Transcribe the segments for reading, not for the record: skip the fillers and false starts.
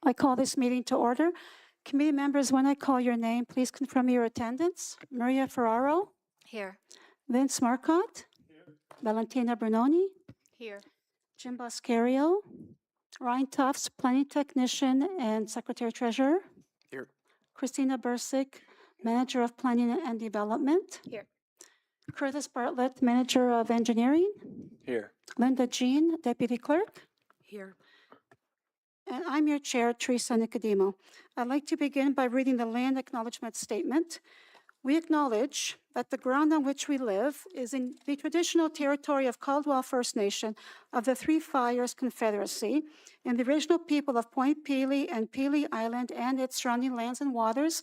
I call this meeting to order. Committee members, when I call your name, please confirm your attendance. Maria Ferraro, Here. Vince Marcotte, Valentina Bernoni, Here. Jim Boscario, Ryan Tufts, Planning Technician and Secretary Treasurer, Here. Christina Bursick, Manager of Planning and Development, Here. Curtis Bartlett, Manager of Engineering, Here. Linda Jean, Deputy Clerk, Here. and I'm your chair, Teresa Nicodemo. I'd like to begin by reading the land acknowledgement statement. We acknowledge that the ground on which we live is in the traditional territory of Caldwell First Nation of the Three Fires Confederacy and the original people of Point Pelee and Pelee Island and its surrounding lands and waters,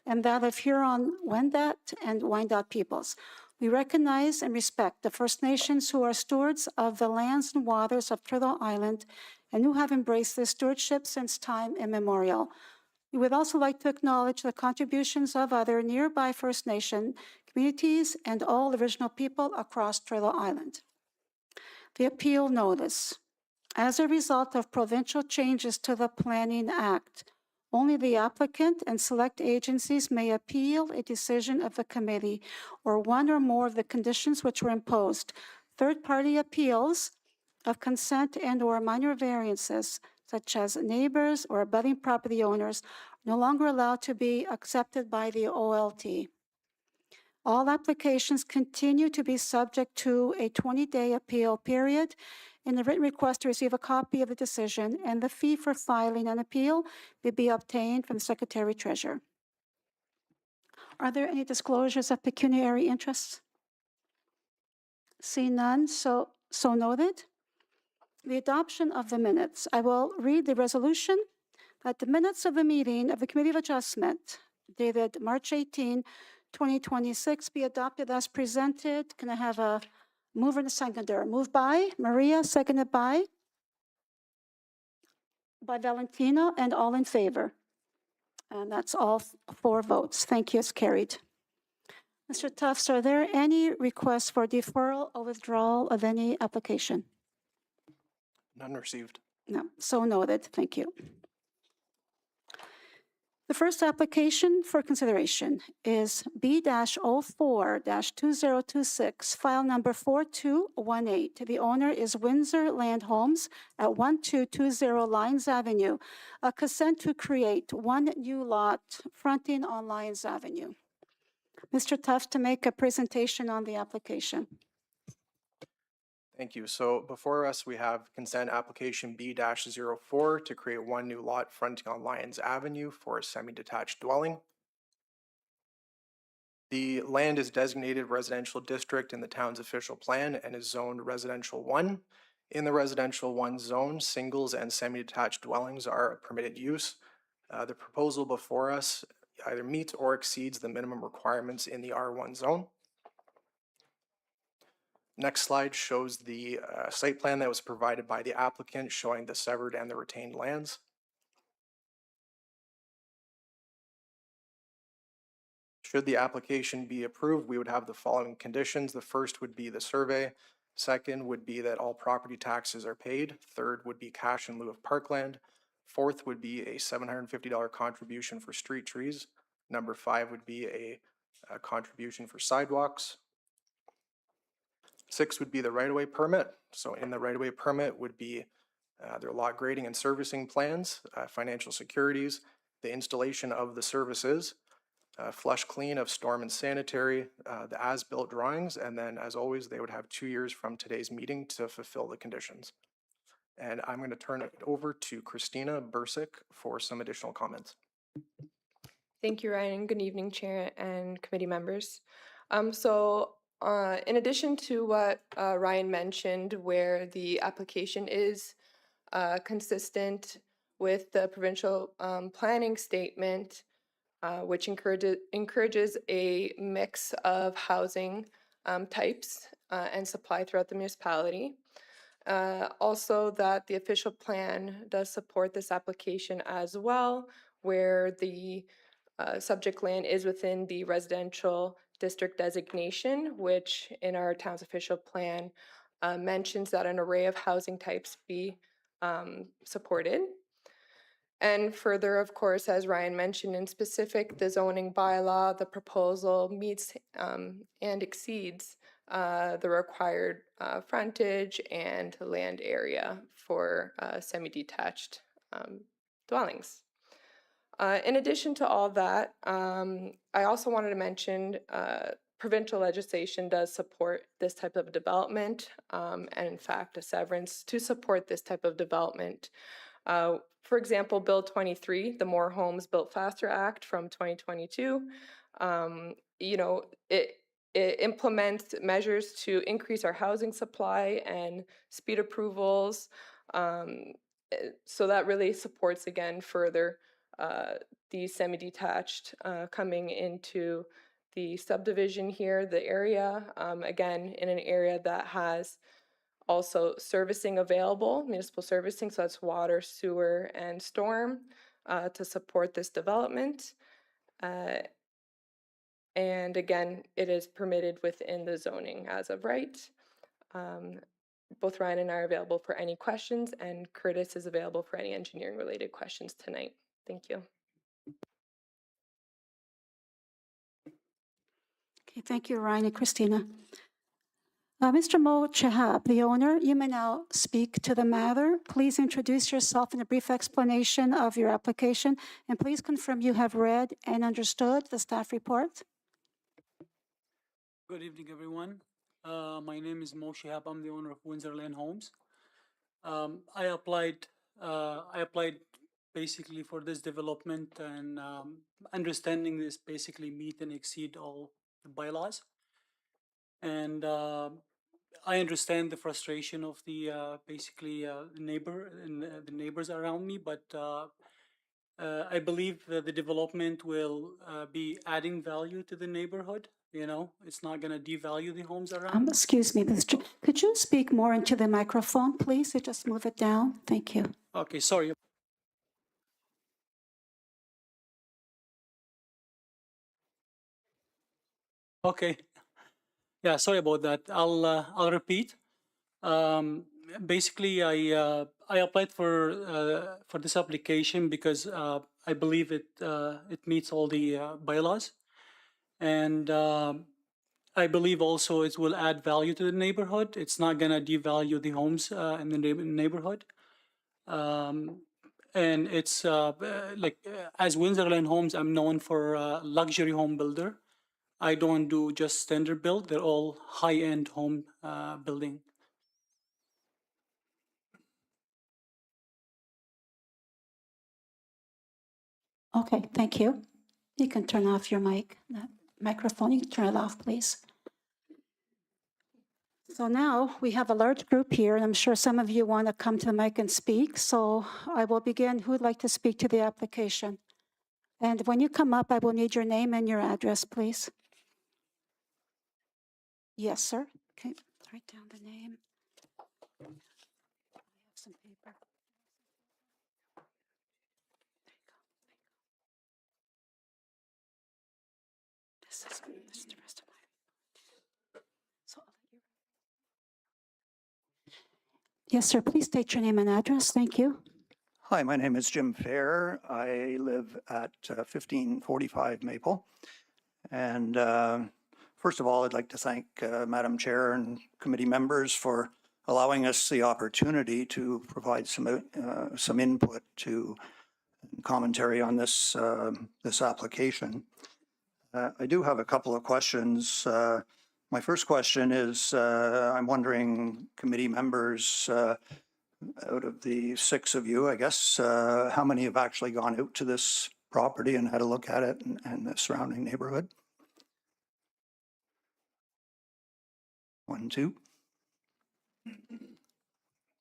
and that of Huron-Wendat and Wyandot peoples. We recognize and respect the First Nations who are stewards of the lands and waters of Turtle Island and who have embraced this stewardship since time immemorial. We would also like to acknowledge the contributions of other nearby First Nation communities and all original people across Turtle Island. The appeal notice. As a result of provincial changes to the Planning Act, only the applicant and select agencies may appeal a decision of the committee or one or more of the conditions which were imposed. Third-party appeals of consent and/or minor variances, such as neighbors or abutting property owners, no longer allowed to be accepted by the OLT. All applications continue to be subject to a 20-day appeal period and a written request to receive a copy of the decision, and the fee for filing an appeal will be obtained from the Secretary Treasurer. Are there any disclosures of pecuniary interests? See none, so noted. The adoption of the minutes. I will read the resolution that the minutes of the meeting of the Committee of Adjustment dated March 18, 2026 be adopted as presented. Can I have a mover and a seconder? Moved by Maria, seconded by Valentina, and all in favor. And that's all 4 votes. Thank you, it's carried. Mr. Tufts, are there any requests for deferral or withdrawal of any application? None received. No, so noted. Thank you. The first application for consideration is B-04-2026, file number 4218. The owner is Windsor Land Homes at 1220 Lyons Avenue, a consent to create one new lot fronting on Lyons Avenue. Mr. Tufts to make a presentation on the application. Thank you. So before us, we have consent application B-04 to create one new lot fronting on Lyons Avenue for a semi-detached dwelling. The land is designated residential district in the town's official plan and is zoned residential 1. In the residential 1 zone, singles and semi-detached dwellings are a permitted use. The proposal before us either meets or exceeds the minimum requirements in the R1 zone. Next slide shows the site plan that was provided by the applicant showing the severed and the retained lands. Should the application be approved, we would have the following conditions. The first would be the survey. Second would be that all property taxes are paid. Third would be cash in lieu of parkland. Fourth would be a $750 contribution for street trees. Number 5 would be a contribution for sidewalks. 6 would be the right-of-way permit. So in the right-of-way permit would be their lot grading and servicing plans, financial securities, the installation of the services, flush clean of storm and sanitary, the as-built drawings, and then as always, they would have 2 years from today's meeting to fulfill the conditions. And I'm going to turn it over to Christina Bursick for some additional comments. Thank you, Ryan. Good evening, Chair and committee members. In addition to what Ryan mentioned, where the application is consistent with the provincial planning statement, which encourages a mix of housing types and supply throughout the municipality. Also, that the official plan does support this application as well, where the subject land is within the residential district designation, which in our town's official plan mentions that an array of housing types be supported. And further, of course, as Ryan mentioned, in specific, the zoning bylaw, the proposal meets and exceeds the required frontage and land area for semi-detached dwellings. In addition to all that, I also wanted to mention provincial legislation does support this type of development, and in fact, a severance to support this type of development. For example, Bill 23, the More Homes Built Faster Act from 2022, it implements measures to increase our housing supply and speed approvals. So that really supports, again, further these semi-detached coming into the subdivision here, the area, again, in an area that has also servicing available, municipal servicing, so that's water, sewer, and storm to support this development. And again, it is permitted within the zoning as of right. Both Ryan and I are available for any questions, and Curtis is available for any engineering related questions tonight. Thank you. Okay, thank you, Ryan and Christina. Mr. Mo Chehab, the owner, you may now speak to the matter. Please introduce yourself and a brief explanation of your application, and please confirm you have read and understood the staff report. Good evening, everyone. My name is Mo Shihab. I'm the owner of Windsor Lane Homes. I applied basically for this development, and understanding this basically meet and exceed all the bylaws. And I understand the frustration of the the neighbors around me, but I believe that the development will be adding value to the neighborhood. You know, it's not going to devalue the homes around. Excuse me, Mr. Could you speak more into the microphone, please? Or just move it down. Thank you. Okay, sorry. Okay, yeah, sorry about that. I'll repeat. Basically, I applied for this application because I believe it meets all the bylaws, and I believe also it will add value to the neighborhood. It's not gonna devalue the homes in the neighborhood. And it's as Windsor Lane Homes, I'm known for luxury home builder. I don't do just standard build. They're all high-end home building. Okay, thank you. You can turn off your microphone. You can turn it off, please. So now we have a large group here, and I'm sure some of you want to come to the mic and speak. So I will begin. Who would like to speak to the application? And when you come up, I will need your name and your address, please. Yes, sir. Okay, write down the name. I have some paper. There you go. This is the rest of my report. So I'll let you. Yes, sir. Please state your name and address. Thank you. Hi, my name is Jim Fair. I live at 1545 Maple. And first of all, I'd like to thank Madam Chair and committee members for allowing us the opportunity to provide some input to commentary on this this application. I do have a couple of questions. My first question is, I'm wondering, committee members, out of the 6 of you, I guess, how many have actually gone out to this property and had a look at it and the surrounding neighborhood? 1, 2,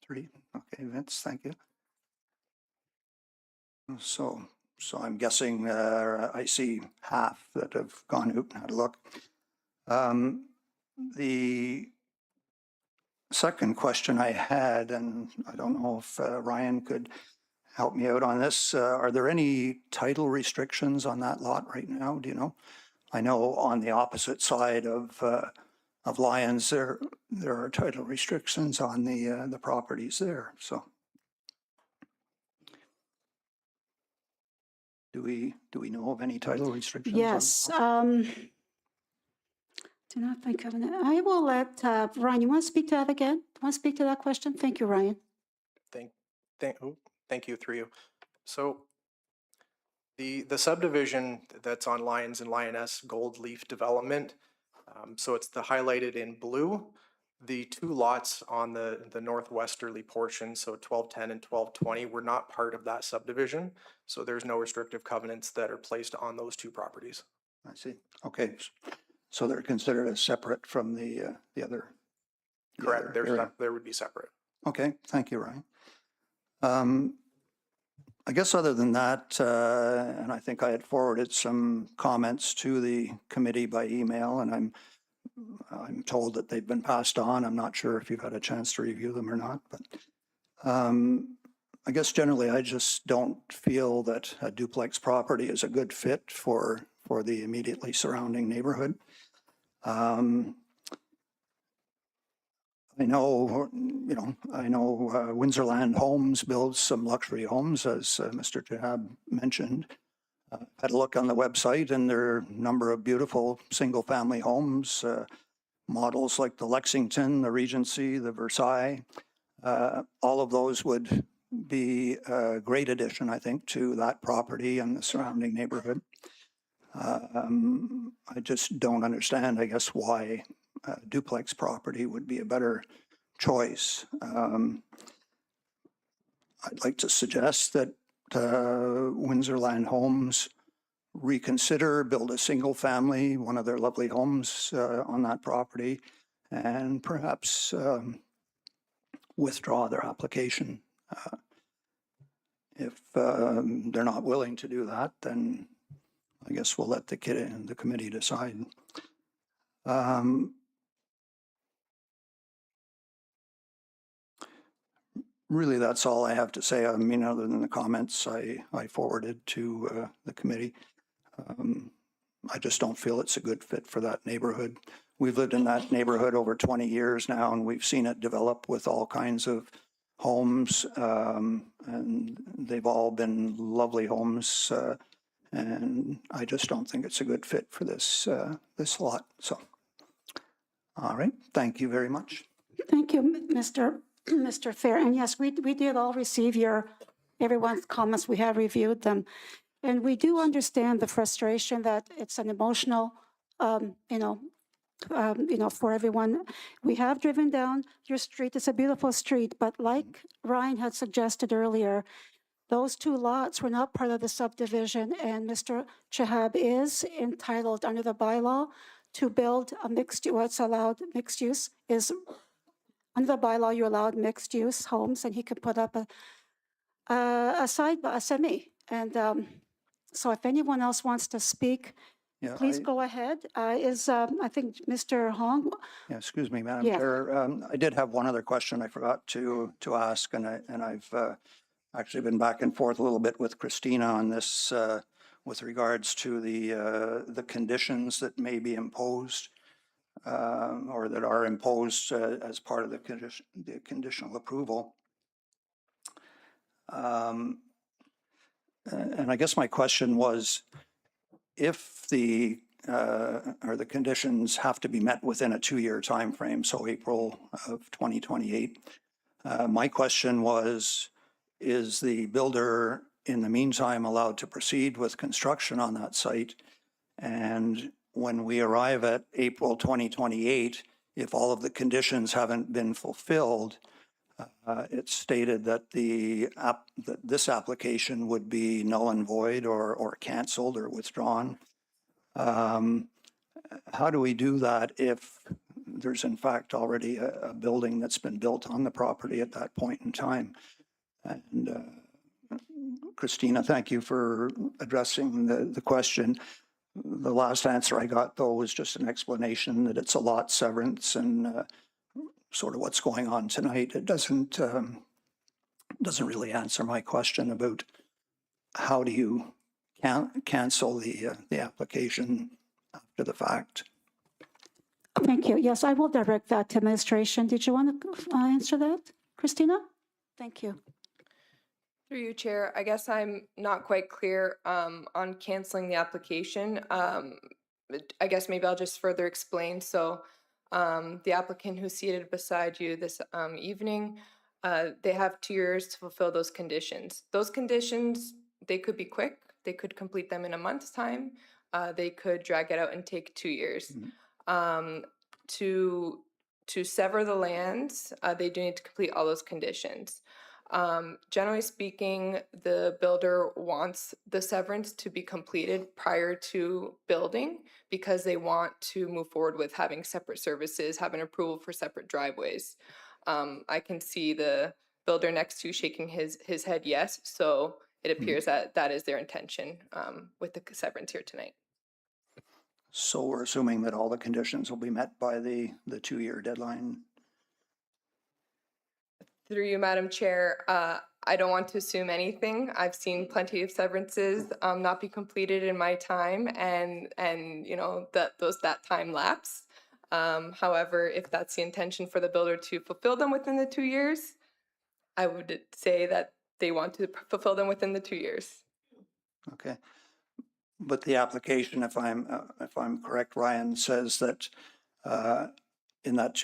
3. Okay, Vince, thank you. So I'm guessing I see half that have gone out and had a look. The second question I had, and I don't know if Ryan could help me out on this, are there any title restrictions on that lot right now? Do you know? I know on the opposite side of Lyons, there are title restrictions on the properties there. So Do we know of any title restrictions? on Yes. that? Do not think of it. I will let, Ryan, you want to speak to that again? Want to speak to that question? Thank you, Ryan. Thank you, through you. So the subdivision that's on Lions and Lioness Gold Leaf Development, so it's the highlighted in blue. The two lots on the northwesterly portion, so 1210 and 1220, were not part of that subdivision. So there's no restrictive covenants that are placed on those two properties. I see. Okay. So they're considered as separate from the other. the Correct, other they're area. there would be separate. Okay, thank you, Ryan. I guess other than that, and I think I had forwarded some comments to the committee by email, and I'm told that they've been passed on. I'm not sure if you've had a chance to review them or not, but I guess generally I just don't feel that a duplex property is a good fit for the immediately surrounding neighborhood. I know, Windsorland Homes builds some luxury homes, as Mr. Chahab mentioned. Had a look on the website, and there are a number of beautiful single-family homes, models like the Lexington, the Regency, the Versailles. All of those would be a great addition, I think, to that property and the surrounding neighborhood. I just don't understand, I guess, why duplex property would be a better choice. I'd like to suggest that Windsorland Homes reconsider, build a single family, one of their lovely homes on that property, and perhaps withdraw their application. If they're not willing to do that, then I guess we'll let the committee decide. Really, that's all I have to say. I mean, other than the comments I forwarded to the committee. I just don't feel it's a good fit for that neighborhood. We've lived in that neighborhood over 20 years now, and we've seen it develop with all kinds of homes, and they've all been lovely homes. And I just don't think it's a good fit for this lot. So, all right. Thank you very much. Thank you, Mr. Fair. And yes, we did all receive everyone's comments. We have reviewed them. And we do understand the frustration that it's an emotional, for everyone. We have driven down your street. It's a beautiful street, but like Ryan had suggested earlier, those two lots were not part of the subdivision, and Mr. Chahab is entitled under the bylaw to build a what's allowed mixed use is, under the bylaw, you're allowed mixed use homes, and he could put up a semi. And so if anyone else wants to speak, Yeah, please go ahead. I think Mr. Hong? Yeah, excuse me, Madam Yeah. Chair. I did have one other question I forgot to ask, and I've actually been back and forth a little bit with Christina on this with regards to the conditions that may be imposed or that are imposed as part of the conditional approval. And I guess my question was, if the conditions have to be met within a 2-year time frame, so April of 2028, my question was, is the builder in the meantime allowed to proceed with construction on that site? And when we arrive at April 2028, if all of the conditions haven't been fulfilled, it's stated that that this application would be null and void or canceled or withdrawn. How do we do that if there's in fact already a building that's been built on the property at that point in time? And Christina, thank you for addressing the question. The last answer I got, though, was just an explanation that it's a lot severance and sort of what's going on tonight. It doesn't really answer my question about how do you cancel the application after the fact. Thank you. Yes, I will direct that to administration. Did you want to answer that, Christina? Thank you. Through you, Chair, I guess I'm not quite clear on canceling the application. I guess maybe I'll just further explain. So the applicant who's seated beside you this evening, they have 2 years to fulfill those conditions. Those conditions, they could be quick. They could complete them in a month's time. They could drag it out and take 2 years. To sever the lands, they do need to complete all those conditions. Generally speaking, the builder wants the severance to be completed prior to building because they want to move forward with having separate services, have an approval for separate driveways. I can see the builder next to you shaking his head yes, so it appears that that is their intention with the severance here tonight. So we're assuming that all the conditions will be met by the 2-year deadline. Through you, Madam Chair, I don't want to assume anything. I've seen plenty of severances not be completed in my time, and you know that time lapse. However, if that's the intention for the builder to fulfill them within the 2 years, I would say that they want to fulfill them within the 2 years. Okay. But the application, if I'm correct, Ryan, says that in that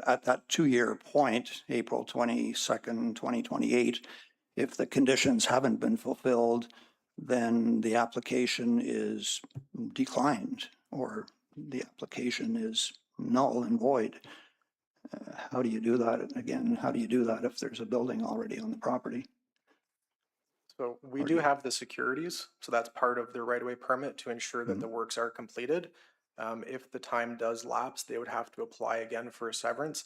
at that 2-year point, April 22nd, 2028, if the conditions haven't been fulfilled, then the application is declined or the application is null and void. How do you do that? Again, how do you do that if there's a building already on the property? So we do have the securities, so that's part of the right-of-way permit to ensure that the works are completed. If the time does lapse, they would have to apply again for a severance.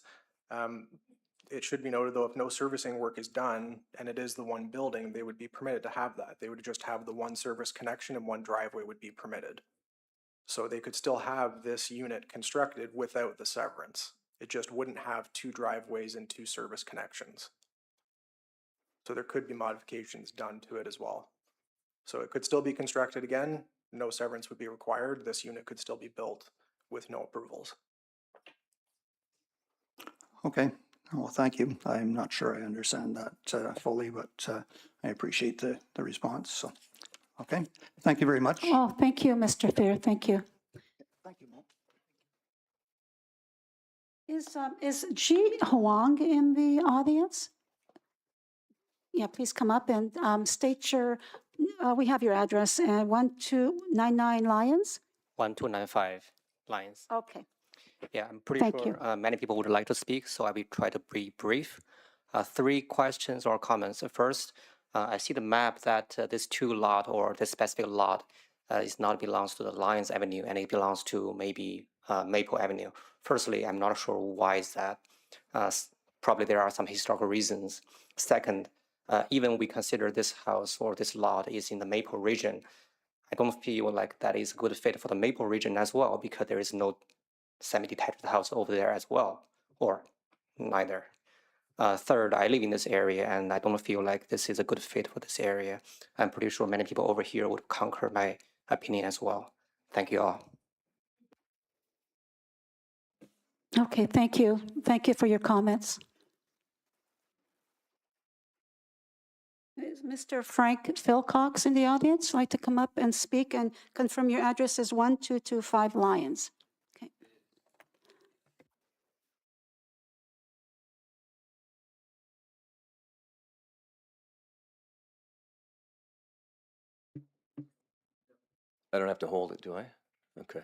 It should be noted though, if no servicing work is done and it is the one building, they would be permitted to have that. They would just have the one service connection and one driveway would be permitted. So they could still have this unit constructed without the severance. It just wouldn't have 2 driveways and 2 service connections. So there could be modifications done to it as well. So it could still be constructed again, no severance would be required, this unit could still be built with no approvals. Okay, well, thank you. I'm not sure I understand that fully, but I appreciate the response, so, okay. Thank you very much. Oh, thank you, Mr. Fair, thank you. Thank you, Mo. Is Ji Huang in the audience? Yeah, please come up and state your, we have your address, 1299 Lyons? 1295 lines. Okay, Yeah, I'm pretty Thank sure many people would like to speak, so I will try to be brief. 3 questions or comments. First, I see the map that this 2 lot or this specific lot is not belongs to the Lyons Avenue and it belongs to maybe Maple Avenue. Firstly, I'm not sure why is that. Probably there are some historical reasons. Second, even we consider this house or this lot is in the Maple region, I don't feel like that is a good fit for the Maple region as well because there is no semi-detached house over there as well, or neither. Third, I live in this area and I don't feel like this is a good fit for this area. I'm pretty sure many people over here would concur my opinion as well. Thank you all. okay, thank you. Thank you for your comments. Is Mr. Frank Philcox in the audience like to come up and speak and confirm your address is 1225 Lyons? Okay. I don't have to hold it, do I? Okay.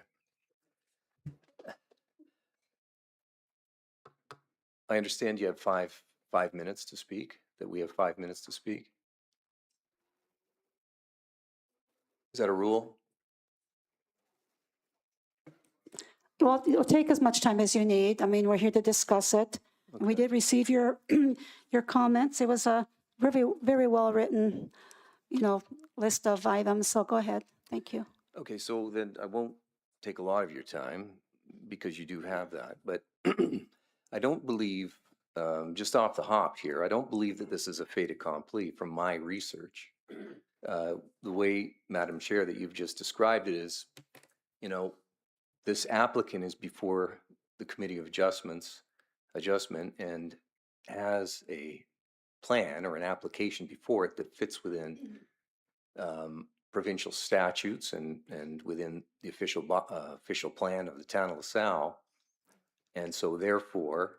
I understand you have five minutes to speak, that we have 5 minutes to speak. Is that a rule? Well, it'll take as much time as you need. I mean, we're here to discuss it. And we Okay. did receive your, your comments. It was a very, very well-written, list of items, so go ahead. Thank you. Okay, so then I won't take a lot of your time because you do have that, but I don't believe, just off the hop here, I don't believe that this is a fait accompli from my research. The way, Madam Chair, that you've just described it is, this applicant is before the Committee of Adjustment and has a plan or an application before it that fits within provincial statutes and within the official plan of the town of LaSalle. And so therefore,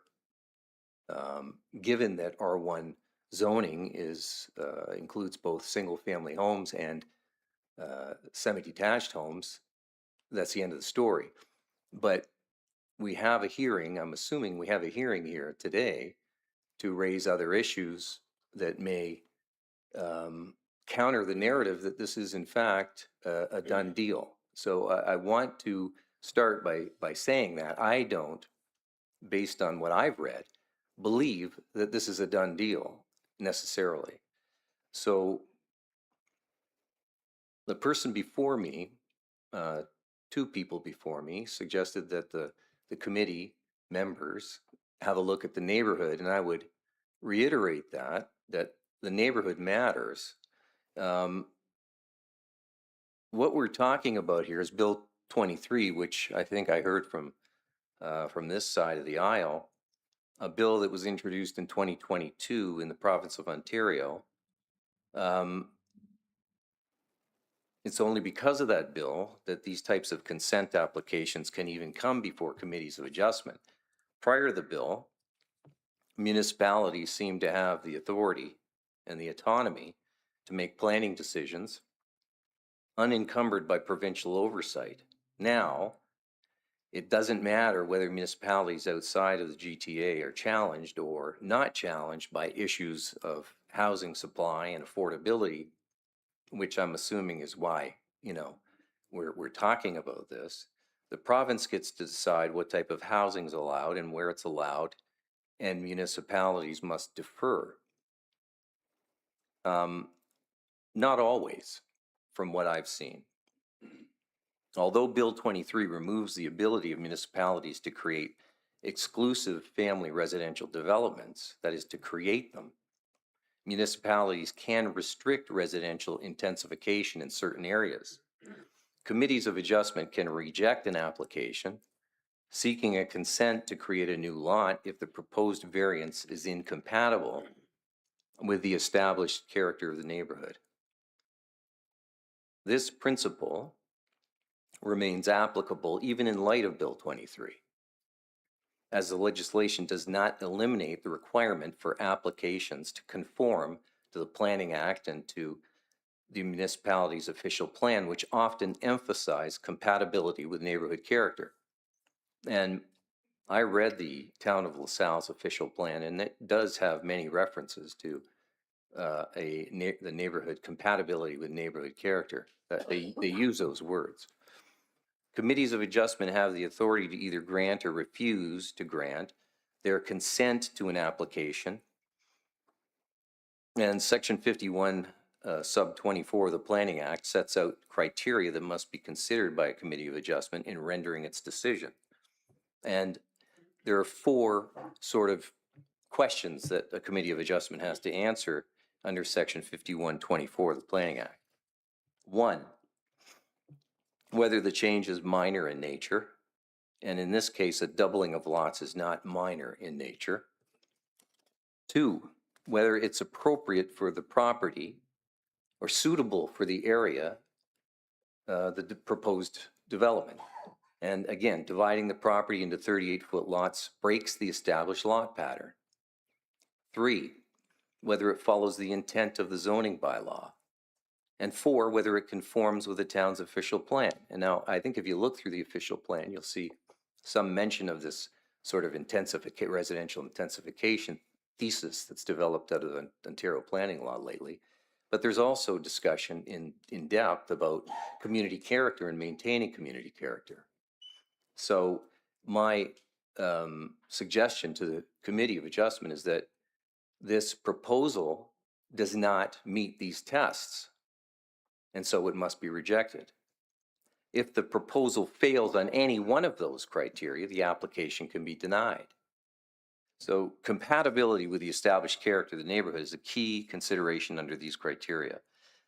given that R1 zoning includes both single-family homes and semi-detached homes, that's the end of the story. But we have a hearing, I'm assuming we have a hearing here today to raise other issues that may counter the narrative that this is in fact a done deal. So I want to start by saying that I don't, based on what I've read, believe that this is a done deal necessarily. So the person before me, two people before me, suggested that the committee members have a look at the neighborhood, and I would reiterate that the neighborhood matters. What we're talking about here is Bill 23, which I think I heard from this side of the aisle, a bill that was introduced in 2022 in the province of Ontario. It's only because of that bill that these types of consent applications can even come before committees of adjustment. Prior to the bill, municipalities seemed to have the authority and the autonomy to make planning decisions unencumbered by provincial oversight. Now, it doesn't matter whether municipalities outside of the GTA are challenged or not challenged by issues of housing supply and affordability, which I'm assuming is why, we're talking about this. The province gets to decide what type of housing is allowed and where it's allowed, and municipalities must defer. Not always, from what I've seen. Although Bill 23 removes the ability of municipalities to create exclusive family residential developments, that is, to create them, municipalities can restrict residential intensification in certain areas. Committees of adjustment can reject an application seeking a consent to create a new lot if the proposed variance is incompatible with the established character of the neighborhood. This principle remains applicable even in light of Bill 23, as the legislation does not eliminate the requirement for applications to conform to the Planning Act and to the municipality's official plan, which often emphasize compatibility with neighborhood character. And I read the Town of LaSalle's official plan, and it does have many references to the neighborhood compatibility with neighborhood character. They use those words. Committees of adjustment have the authority to either grant or refuse to grant their consent to an application. And Section 51, sub 24 of the Planning Act sets out criteria that must be considered by a committee of adjustment in rendering its decision. And there are four sort of questions that a committee of adjustment has to answer under Section 5124 of the Planning Act. One, whether the change is minor in nature, and in this case, a doubling of lots is not minor in nature. Two, whether it's appropriate for the property or suitable for the area, the proposed development. And again, dividing the property into 38-foot lots breaks the established lot pattern. Three, whether it follows the intent of the zoning bylaw. And four, whether it conforms with the town's official plan. And now, I think if you look through the official plan, you'll see some mention of this sort of residential intensification thesis that's developed out of the Ontario planning law lately. But there's also discussion in depth about community character and maintaining community character. So my suggestion to the Committee of Adjustment is that this proposal does not meet these tests, and so it must be rejected. If the proposal fails on any one of those criteria, the application can be denied. So compatibility with the established character of the neighborhood is a key consideration under these criteria.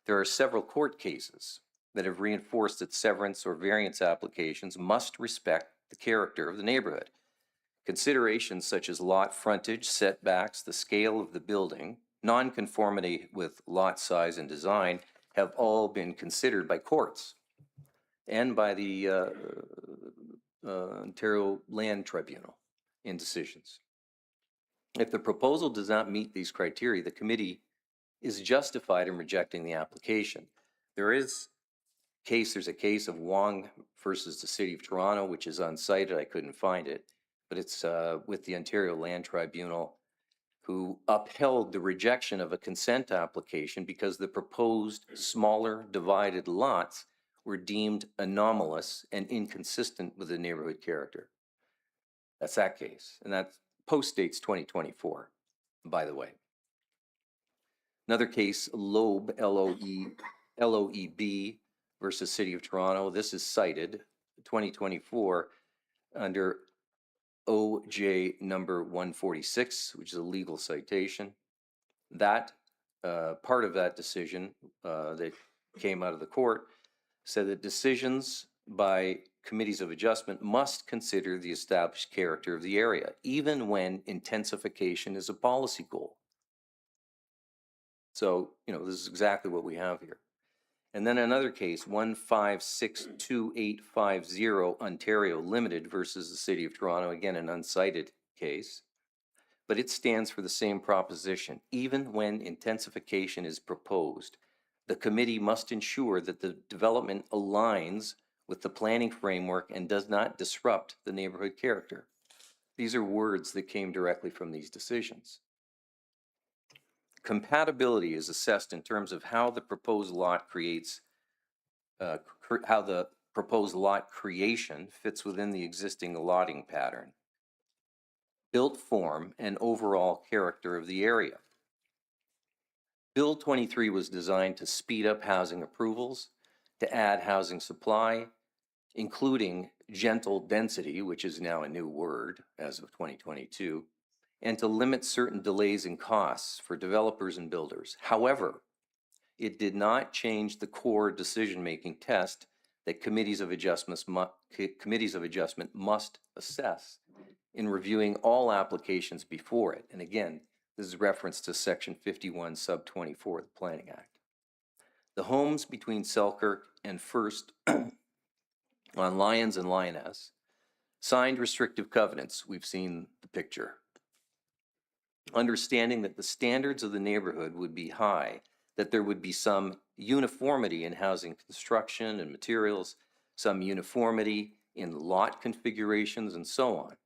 There are several court cases that have reinforced that severance or variance applications must respect the character of the neighborhood. Considerations such as lot frontage, setbacks, the scale of the building, nonconformity with lot size and design have all been considered by courts and by the Ontario Land Tribunal in decisions. If the proposal does not meet these criteria, the committee is justified in rejecting the application. There's a case of Wong versus the City of Toronto, which is uncited. I couldn't find it, but it's with the Ontario Land Tribunal, who upheld the rejection of a consent application because the proposed smaller divided lots were deemed anomalous and inconsistent with the neighborhood character. That's that case, and that postdates 2024, by the way. Another case, Loeb, L-O-E-B versus City of Toronto. This is cited 2024 under OJ number 146, which is a legal citation. That part of that decision that came out of the court said that decisions by committees of adjustment must consider the established character of the area, even when intensification is a policy goal. So, this is exactly what we have here. And then another case, 1562850 Ontario Limited versus the City of Toronto, again, an uncited case, but it stands for the same proposition. Even when intensification is proposed, the committee must ensure that the development aligns with the planning framework and does not disrupt the neighborhood character. These are words that came directly from these decisions. Compatibility is assessed in terms of how the proposed lot creation fits within the existing allotting pattern, built form, and overall character of the area. Bill 23 was designed to speed up housing approvals, to add housing supply, including gentle density, which is now a new word as of 2022, and to limit certain delays and costs for developers and builders. However, it did not change the core decision-making test that committees of adjustment must assess in reviewing all applications before it. And again, this is reference to Section 51, Sub 24 of the Planning Act. The homes between Selkirk and First on Lions and Lioness signed restrictive covenants. We've seen the picture. Understanding that the standards of the neighborhood would be high, that there would be some uniformity in housing construction and materials, some uniformity in lot configurations, and so on.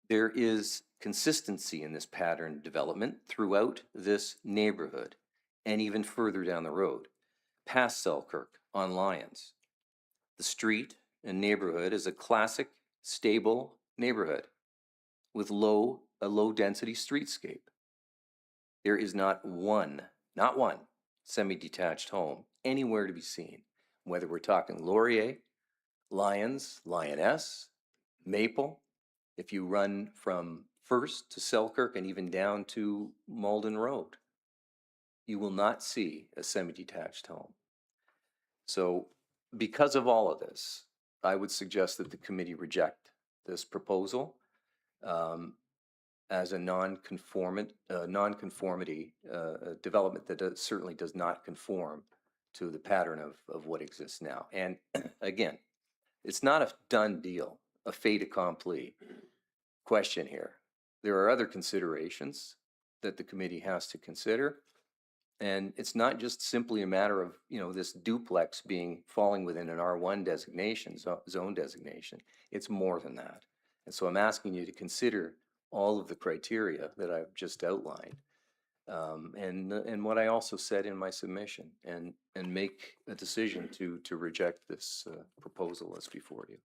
There is consistency in this pattern development throughout this neighborhood and even further down the road, past Selkirk on Lions. The street and neighborhood is a classic, stable neighborhood with a low-density streetscape. There is not one semi-detached home anywhere to be seen, whether we're talking Laurier, Lions, Lioness, Maple. If you run from First to Selkirk and even down to Malden Road, you will not see a semi-detached home. So because of all of this, I would suggest that the committee reject this proposal as a non-conformity development that certainly does not conform to the pattern of what exists now. And again, it's not a done deal, a fait accompli question here. There are other considerations that the committee has to consider. And it's not just simply a matter of, this duplex falling within an R1 designation, zone designation. It's more than that. And so I'm asking you to consider all of the criteria that I've just outlined, and what I also said in my submission, and make a decision to reject this proposal that's before you.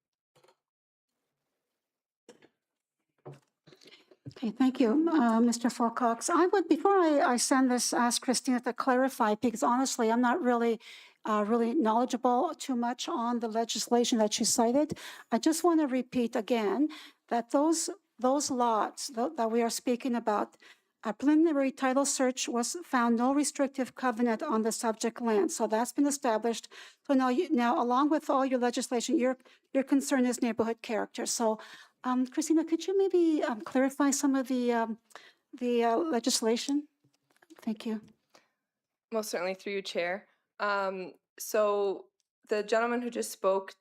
Okay, thank you, Mr. Fulcox. I would, before I send this, ask Christina to clarify, because honestly, I'm not really knowledgeable too much on the legislation that she cited. I just want to repeat again that those lots that we are speaking about, a preliminary title search was found no restrictive covenant on the subject land. So that's been established. So now along with all your legislation, your concern is neighborhood character. So Christina, could you maybe clarify some of the legislation Thank you. Most certainly through you, Chair. So the gentleman who just spoke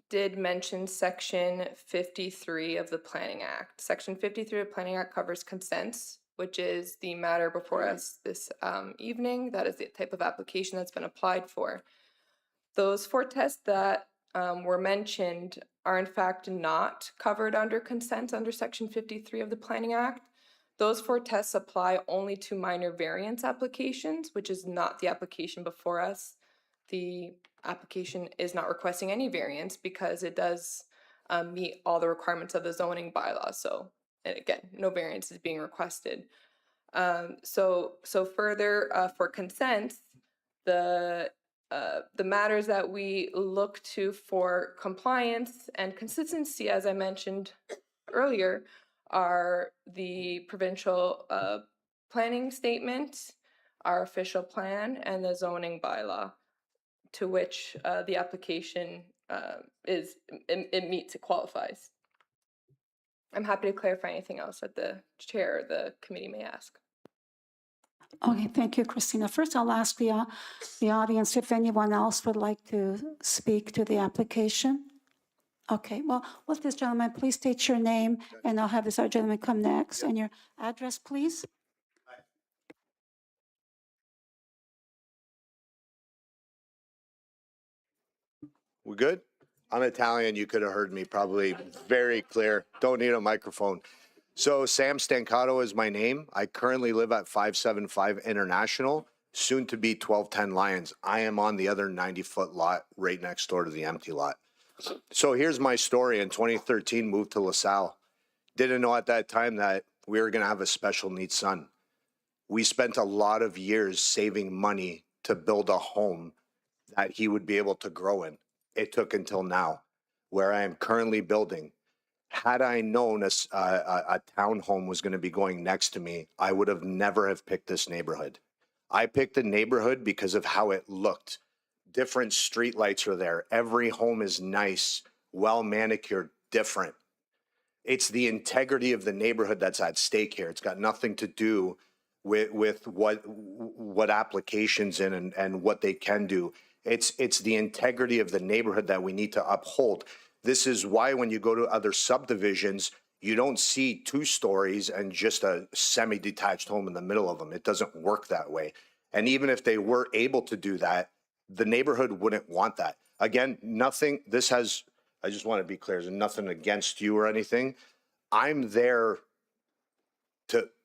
did mention Section 53 of the Planning Act. Section 53 of the Planning Act covers consents, which is the matter before us this evening. That is the type of application that's been applied for. Those 4 tests that were mentioned are in fact not covered under consent under Section 53 of the Planning Act. Those 4 tests apply only to minor variance applications, which is not the application before us. The application is not requesting any variance because it does meet all the requirements of the zoning bylaw. So, and again, no variance is being requested. So further, for consent, the matters that we look to for compliance and consistency, as I mentioned earlier, are the provincial planning statement, our official plan, and the zoning bylaw, to which the application it meets, it qualifies. I'm happy to clarify anything else that the chair or the committee may ask. Okay, thank you, Christina. First, I'll ask the audience if anyone else would like to speak to the application. Okay, well, with this gentleman, please state your name, and I'll have this other gentleman come next. And your address, please? We good? I'm Italian. You could have heard me probably very clear. Don't need a microphone. So Sam Stancato is my name. I currently live at 575 International, soon to be 1210 Lions. I am on the other 90-foot lot right next door to the empty lot. So here's my story. In 2013, moved to LaSalle. Didn't know at that time that we were going to have a special needs son. We spent a lot of years saving money to build a home that he would be able to grow in. It took until now, where I am currently building. Had I known a townhome was going to be going next to me, I would have never have picked this neighborhood. I picked the neighborhood because of how it looked. Different street lights are there. Every home is nice, well manicured, different. It's the integrity of the neighborhood that's at stake here. It's got nothing to do with what applications in and what they can do. It's the integrity of the neighborhood that we need to uphold. This is why when you go to other subdivisions, you don't see 2 stories and just a semi-detached home in the middle of them. It doesn't work that way. And even if they were able to do that, the neighborhood wouldn't want that. Again, nothing, I just want to be clear, there's nothing against you or anything. I'm there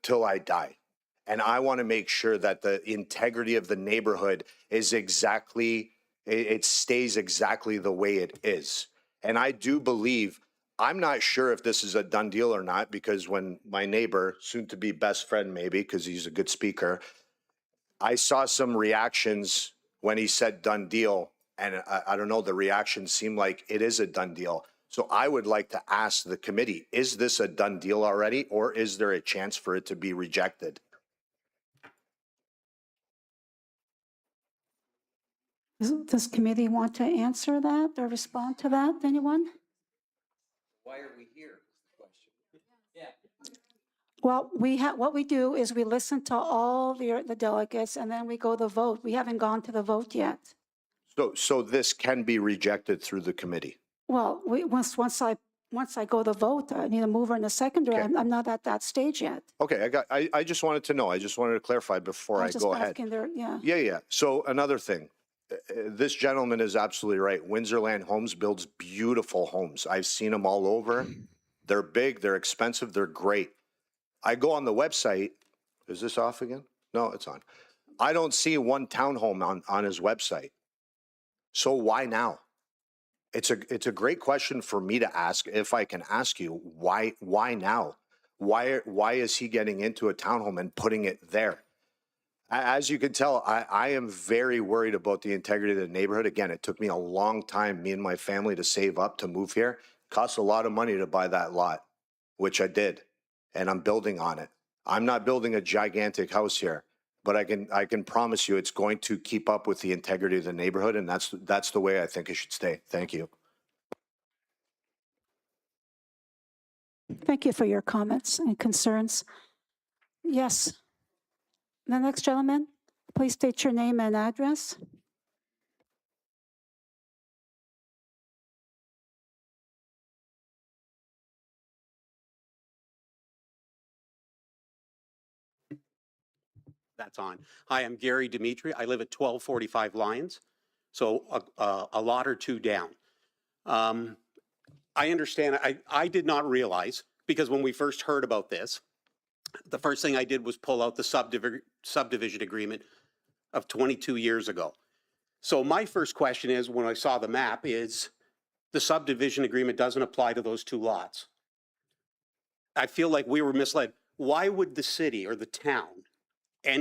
till I die. And I want to make sure that the integrity of the neighborhood is it stays exactly the way it is. And I do believe, I'm not sure if this is a done deal or not, because when my neighbor, soon to be best friend maybe, because he's a good speaker, I saw some reactions when he said done deal. And I don't know, the reactions seem like it is a done deal. So I would like to ask the committee, is this a done deal already, or is there a chance for it to be rejected? Does committee want to answer that or respond to that? Anyone? Why are we here? Well, what we do is we listen to all the delegates, and then we go to vote. We haven't gone to the vote yet. So this can be rejected through the committee. Well, once I go to vote, I need a mover and a seconder. Okay. I'm not at that stage yet. Okay, I just wanted to know. I just wanted to clarify before I was just go ahead. asking yeah. Yeah. So another thing, this gentleman is absolutely right. Windsorland Homes builds beautiful homes. I've seen them all over. They're big, they're expensive, they're great. I go on the website. Is this off again? No, it's on. I don't see one townhome on his website. So why now? It's a great question for me to ask. If I can ask you, why now? Why is he getting into a townhome and putting it there? As you can tell, I am very worried about the integrity of the neighborhood. Again, it took me a long time, me and my family, to save up to move here. It cost a lot of money to buy that lot, which I did, and I'm building on it. I'm not building a gigantic house here, but I can promise you it's going to keep up with the integrity of the neighborhood, and that's the way I think it should stay. Thank you. Thank you for your comments and concerns. Yes. The next gentleman, please state your name and address. That's on. Hi, I'm Gary Dimitri. I live at 1245 Lyons, so a lot or two down. I understand. I did not realize, because when we first heard about this, the first thing I did was pull out the subdivision agreement of 22 years ago. So my first question is, when I saw the map, is the subdivision agreement doesn't apply to those two lots. I feel like we were misled. Why would the city or the town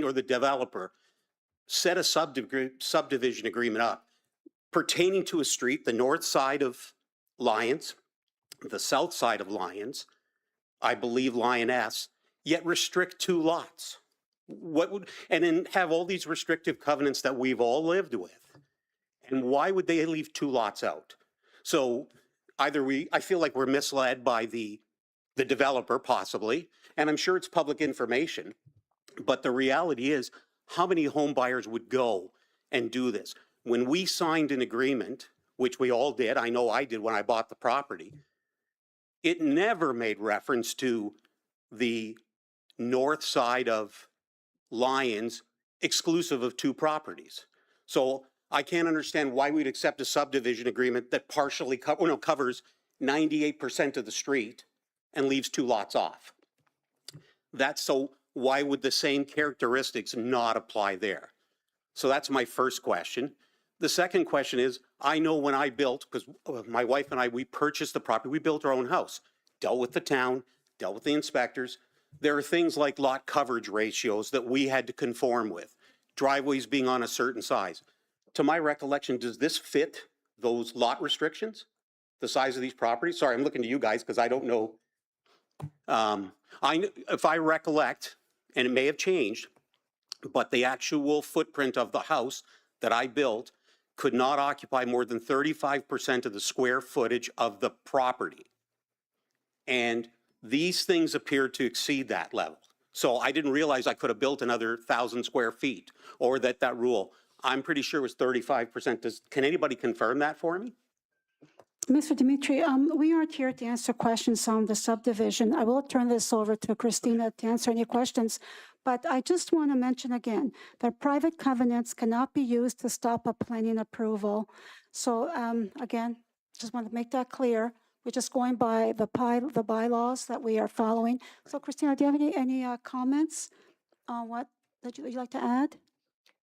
or the developer set a subdivision agreement up pertaining to a street, the north side of Lyons, the south side of Lyons, I believe Lioness, yet restrict two lots? And then have all these restrictive covenants that we've all lived with? And why would they leave two lots out? So either I feel like we're misled by the developer possibly, and I'm sure it's public information, but the reality is, how many home buyers would go and do this? When we signed an agreement, which we all did, I know I did when I bought the property, it never made reference to the north side of Lyons exclusive of two properties. So I can't understand why we'd accept a subdivision agreement that partially covers 98% of the street and leaves two lots off. Why would the same characteristics not apply there? So that's my first question. The second question is, I know when I built, because my wife and I, we purchased the property, we built our own house, dealt with the town, dealt with the inspectors. There are things like lot coverage ratios that we had to conform with, driveways being on a certain size. To my recollection, does this fit those lot restrictions, the size of these properties? Sorry, I'm looking to you guys because I don't know. If I recollect, and it may have changed, but the actual footprint of the house that I built could not occupy more than 35% of the square footage of the property. And these things appear to exceed that level. So I didn't realize I could have built another 1,000 square feet, or that rule, I'm pretty sure it was 35%. Can anybody confirm that for me? Mr. Dimitri, we aren't here to answer questions on the subdivision. I will turn this over to Christina to answer any questions. But I just want to mention again that private covenants cannot be used to stop a planning approval. So again, just want to make that clear. We're just going by the bylaws that we are following. So Christina, do you have any comments on what that you'd like to add?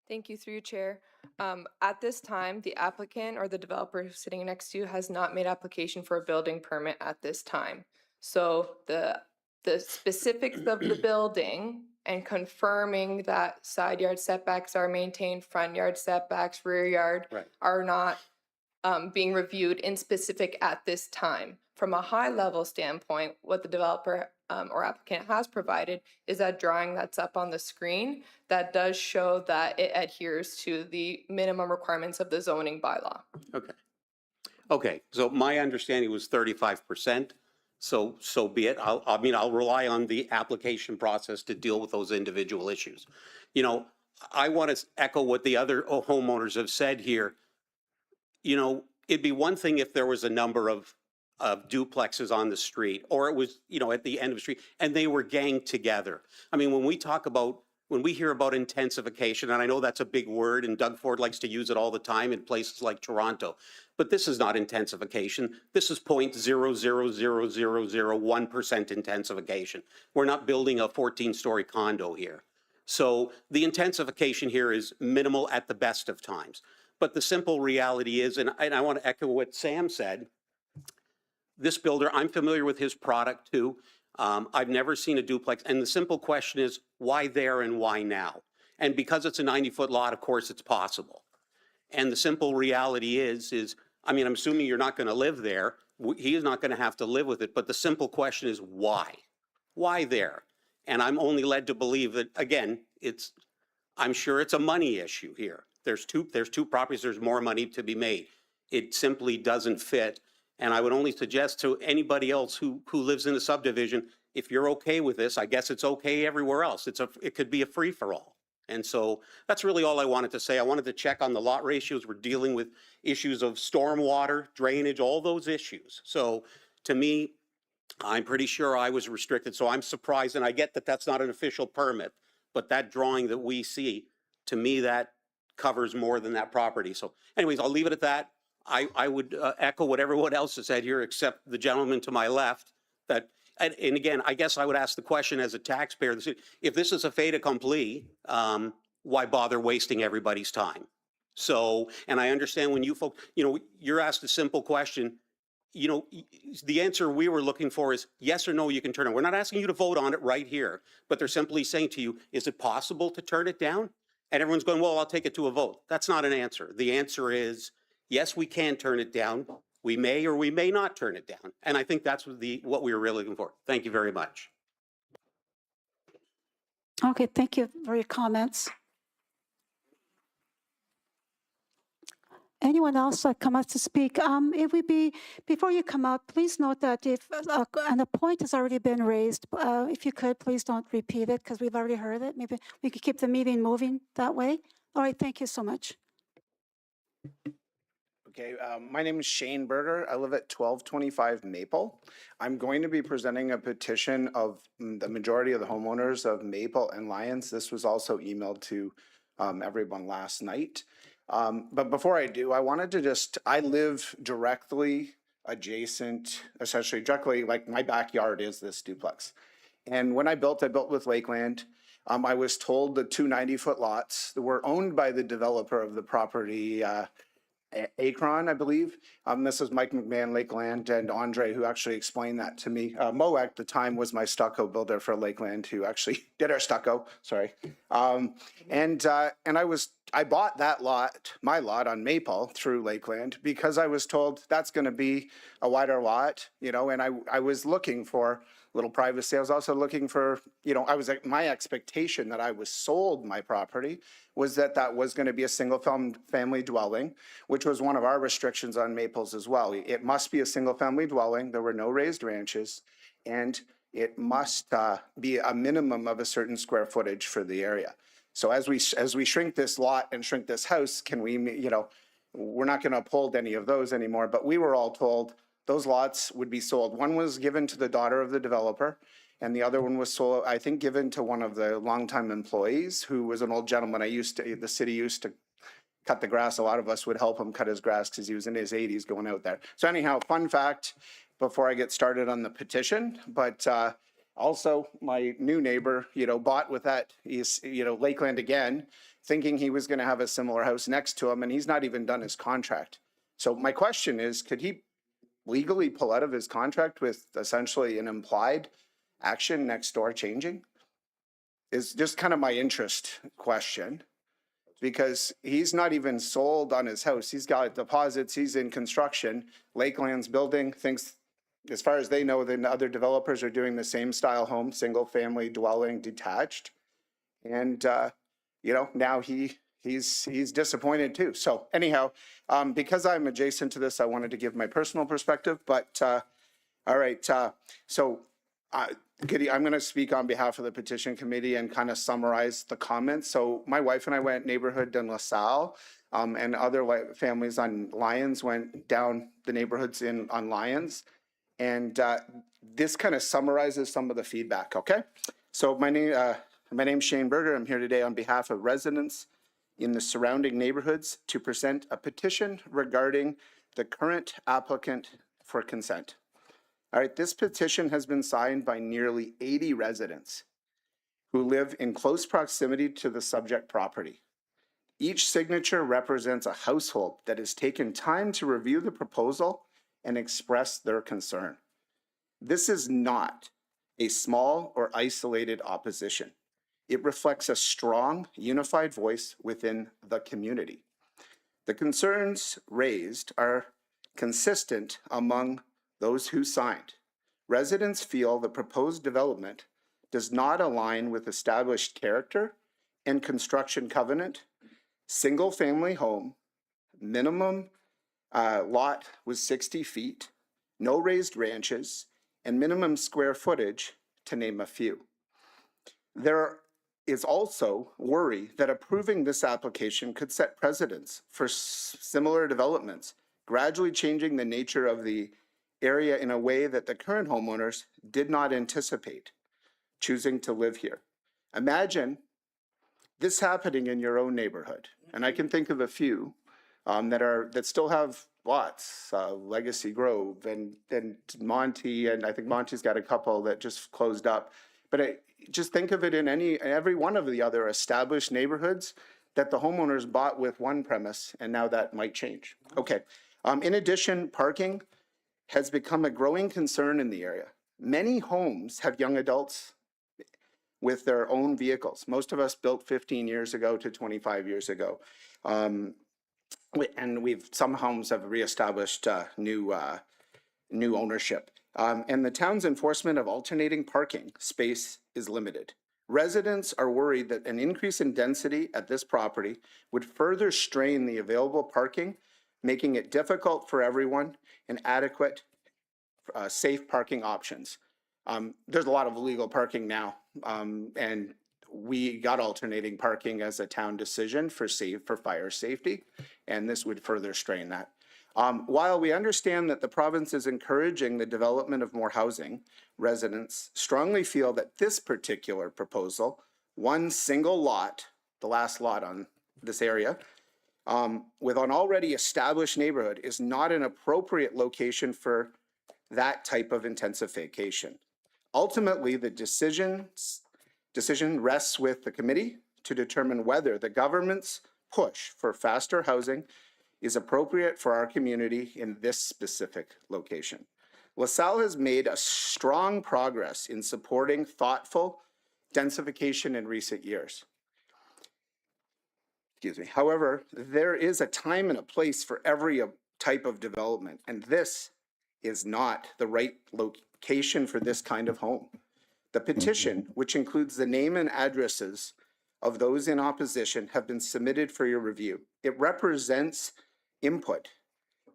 Thank you, through you, Chair. At this time, the applicant or the developer who's sitting next to you has not made application for a building permit at this time. So the specifics of the building and confirming that side yard setbacks are maintained, front yard setbacks, rear yard are not being reviewed in specific at this time. From a high level standpoint, what the developer or applicant has provided is that drawing that's up on the screen that does show that it adheres to the minimum requirements of the zoning bylaw. Okay, so my understanding was 35%. So be it. I'll rely on the application process to deal with those individual issues. You know, I want to echo what the other homeowners have said here. You know, it'd be one thing if there was a number of duplexes on the street, or it was, you know, at the end of the street, and they were ganged together. I mean, when we hear about intensification, and I know that's a big word, and Doug Ford likes to use it all the time in places like Toronto, but this is not intensification. This is 0.00001% intensification. We're not building a 14-story condo here. So the intensification here is minimal at the best of times. But the simple reality is, and I want to echo what Sam said, this builder, I'm familiar with his product too. I've never seen a duplex. And the simple question is, why there and why now? And because it's a 90-foot lot, of course, it's possible. And the simple reality is, I mean, I'm assuming you're not going to live there. He is not going to have to live with it. But the simple question is, why? Why there? And I'm only led to believe that, again, I'm sure it's a money issue here. There's two properties, there's more money to be made. It simply doesn't fit. And I would only suggest to anybody else who lives in a subdivision, if you're okay with this, I guess it's okay everywhere else. It could be a free-for-all. And so that's really all I wanted to say. I wanted to check on the lot ratios. We're dealing with issues of stormwater, drainage, all those issues. So to me, I'm pretty sure I was restricted, so I'm surprised, and I get that that's not an official permit, but that drawing that we see, to me, that covers more than that property. So anyways, I'll leave it at that. I would echo what everyone else has said here, except the gentleman to my left, that, and again, I guess I would ask the question as a taxpayer, if this is a fait accompli, why bother wasting everybody's time? So, and I understand when you folks, you're asked a simple question, the answer we were looking for is yes or no, you can turn it. We're not asking you to vote on it right here, but they're simply saying to you, is it possible to turn it down? And everyone's going, well, I'll take it to a vote. That's not an answer. The answer is, yes, we can turn it down. We may or we may not turn it down. And I think that's what we were really looking for. Thank you very much. Okay, thank you for your comments. Anyone else come up to speak? It would be, before you come up, please note that if a point has already been raised, if you could, please don't repeat it because we've already heard it. Maybe we could keep the meeting moving that way. All right, thank you so much. Okay, my name is Shane Berger. I live at 1225 Maple. I'm going to be presenting a petition of the majority of the homeowners of Maple and Lyons. This was also emailed to everyone last night. But before I do, I wanted to I live directly adjacent, essentially directly, like my backyard is this duplex. And when I built with Lakeland. I was told the two 90-foot lots that were owned by the developer of the property, Akron, I believe. This is Mike McMahon, Lakeland, and Andre, who actually explained that to me. Mo at the time was my stucco builder for Lakeland, who actually did our stucco. Sorry. And I bought that lot, my lot on Maple through Lakeland, because I was told that's going to be a wider lot, and I was looking for little privacy. I was also looking for, my expectation that I was sold my property was that was going to be a single family dwelling, which was one of our restrictions on Maples as well. It must be a single family dwelling. There were no raised ranches, and it must be a minimum of a certain square footage for the area. So as we shrink this lot and shrink this house, can we, we're not going to uphold any of those anymore, but we were all told those lots would be sold. One was given to the daughter of the developer, and the other one was sold, I think, given to one of the longtime employees who was an old gentleman. The city used to cut the grass. A lot of us would help him cut his grass because he was in his 80s going out there. So anyhow, fun fact before I get started on the petition, but also my new neighbor, bought with that, Lakeland again, thinking he was going to have a similar house next to him, and he's not even done his contract. So my question is, could he legally pull out of his contract with essentially an implied action next door changing? Is just kind of my interest question, because he's not even sold on his house. He's got deposits, he's in construction. Lakeland's building, thinks, as far as they know, the other developers are doing the same style home, single family dwelling, detached. And, now he's disappointed too. So anyhow, because I'm adjacent to this, I wanted to give my personal perspective, but all right. Giddy, I'm going to speak on behalf of the petition committee and kind of summarize the comments. So my wife and I went neighborhood in LaSalle, and other families on Lyons went down the neighborhoods on Lyons. And this kind of summarizes some of the feedback, okay? So my name's Shane Berger. I'm here today on behalf of residents in the surrounding neighborhoods to present a petition regarding the current applicant for consent. All right, this petition has been signed by nearly 80 residents who live in close proximity to the subject property. Each signature represents a household that has taken time to review the proposal and express their concern. This is not a small or isolated opposition. It reflects a strong, unified voice within the community. The concerns raised are consistent among those who signed. Residents feel the proposed development does not align with established character and construction covenant, single-family home, minimum lot was 60 feet, no raised ranches, and minimum square footage, to name a few. There is also worry that approving this application could set precedents for similar developments, gradually changing the nature of the area in a way that the current homeowners did not anticipate, choosing to live here. Imagine this happening in your own neighborhood, and I can think of a few that still have lots, Legacy Grove and Monty, and I think Monty's got a couple that just closed up. But just think of it in every one of the other established neighborhoods that the homeowners bought with one premise, and now that might change. Okay. In addition, parking has become a growing concern in the area. Many homes have young adults with their own vehicles. Most of us built 15 years ago to 25 years ago. And some homes have reestablished new ownership. And the town's enforcement of alternating parking space is limited. Residents are worried that an increase in density at this property would further strain the available parking, making it difficult for everyone and adequate, safe parking options. There's a lot of illegal parking now, and we got alternating parking as a town decision for fire safety, and this would further strain that. While we understand that the province is encouraging the development of more housing, residents strongly feel that this particular proposal, one single lot, the last lot on this area, with an already established neighborhood, is not an appropriate location for that type of intensification. Ultimately, the decision rests with the committee to determine whether the government's push for faster housing is appropriate for our community in this specific location. LaSalle has made a strong progress in supporting thoughtful densification in recent years. Excuse me. However, there is a time and a place for every type of development, and this is not the right location for this kind of home. The petition, which includes the name and addresses of those in opposition, have been submitted for your review. It represents input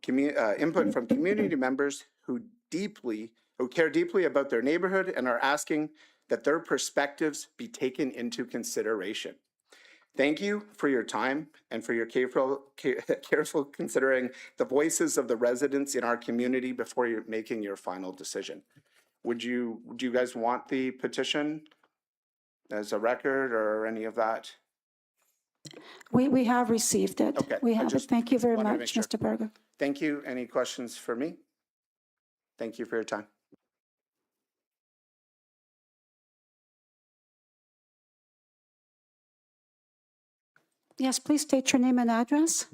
from community members who care deeply about their neighborhood and are asking that their perspectives be taken into consideration. Thank you for your time and for your careful considering the voices of the residents in our community before you're making your final decision. Would you guys want the petition as a record or any of that? We have received it. Okay, We I have it. just Thank you very wanted to make much, sure. Mr. Berger. Thank you. Any questions for me? Thank you for your time. Yes, please state your name and address.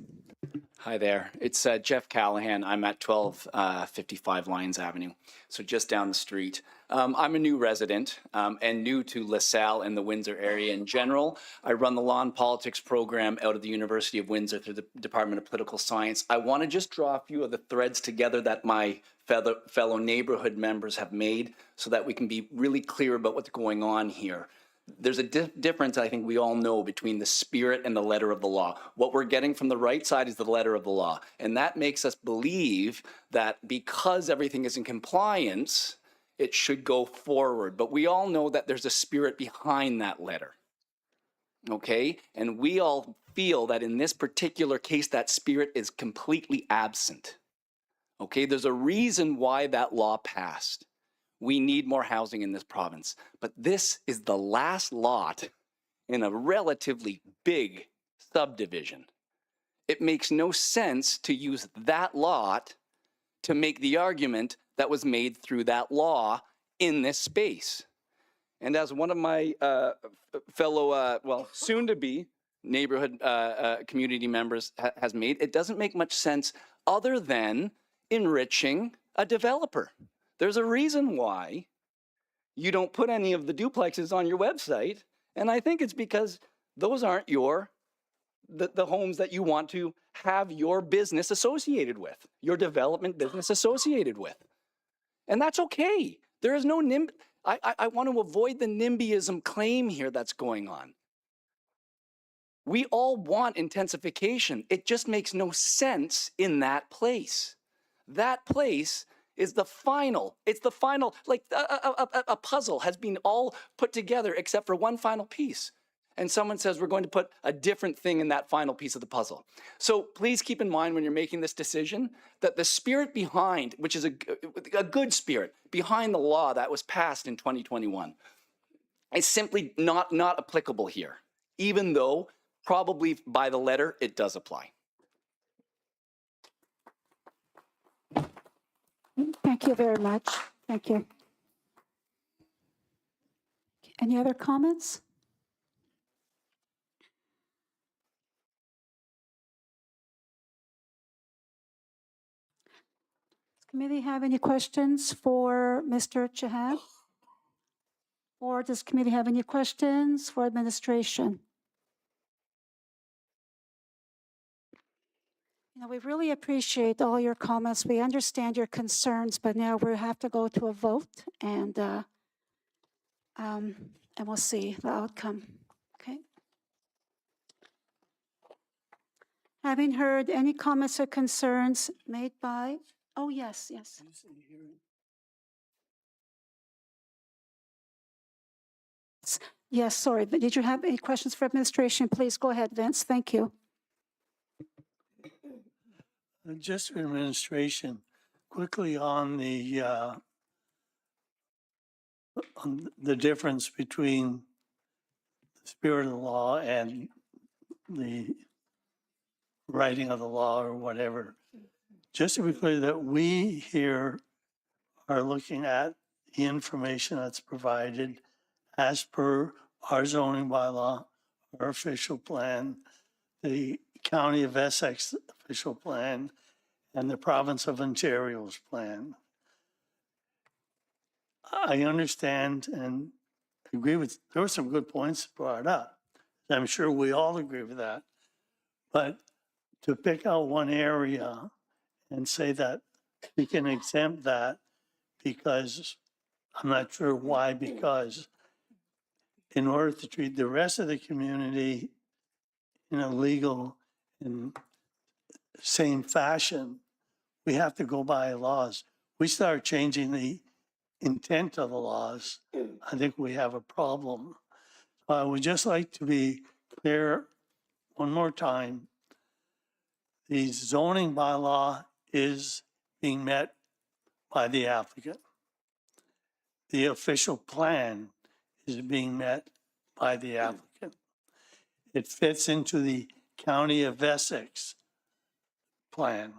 Hi there. It's Jeff Callahan. I'm at 1255 Lyons Avenue, so just down the street. I'm a new resident and new to LaSalle and the Windsor area in general. I run the Law and Politics program out of the University of Windsor through the Department of Political Science. I want to just draw a few of the threads together that my fellow neighborhood members have made so that we can be really clear about what's going on here. There's a difference, I think we all know, between the spirit and the letter of the law. What we're getting from the right side is the letter of the law. And that makes us believe that because everything is in compliance, it should go forward. But we all know that there's a spirit behind that letter. Okay? And we all feel that in this particular case, that spirit is completely absent. Okay? There's a reason why that law passed. We need more housing in this province. But this is the last lot in a relatively big subdivision. It makes no sense to use that lot to make the argument that was made through that law in this space. And as one of my fellow, soon-to-be neighborhood community members has made, it doesn't make much sense other than enriching a developer. There's a reason why you don't put any of the duplexes on your website, and I think it's because those aren't the homes that you want to have your business associated with, your development business associated with. And that's okay. There is no I want to avoid the NIMBYism claim here that's going on. We all want intensification. It just makes no sense in that place. That place is the final, it's the final, like a puzzle has been all put together except for one final piece. and someone says we're going to put a different thing in that final piece of the puzzle. So please keep in mind when you're making this decision that the spirit behind, which is a good spirit behind the law that was passed in 2021, is simply not applicable here, even though probably by the letter it does apply. Thank you very much. Thank you. Any other comments? Does committee have any questions for Mr. Chahab? Or does committee have any questions for administration? We really appreciate all your comments. We understand your concerns, but now we have to go to a vote, and we'll see the outcome. Okay. Having heard any comments or concerns made by, oh, yes. Yes, sorry, but did you have any questions for administration? Please go ahead, Vince. Thank you. Just for administration, quickly on the difference between the spirit of the law and the writing of the law or whatever. Just to be clear that we here are looking at the information that's provided as per our zoning bylaw, our official plan, the County of Essex official plan, and the Province of Ontario's plan. I understand and agree with, there were some good points brought up. I'm sure we all agree with that. But to pick out one area and say that we can exempt that because, I'm not sure why, because in order to treat the rest of the community in a legal and same fashion, we have to go by laws. We start changing the intent of the laws, I think we have a problem. I would just like to be clear one more time. The zoning bylaw is being met by the applicant. The official plan is being met by the applicant. It fits into the County of Essex plan.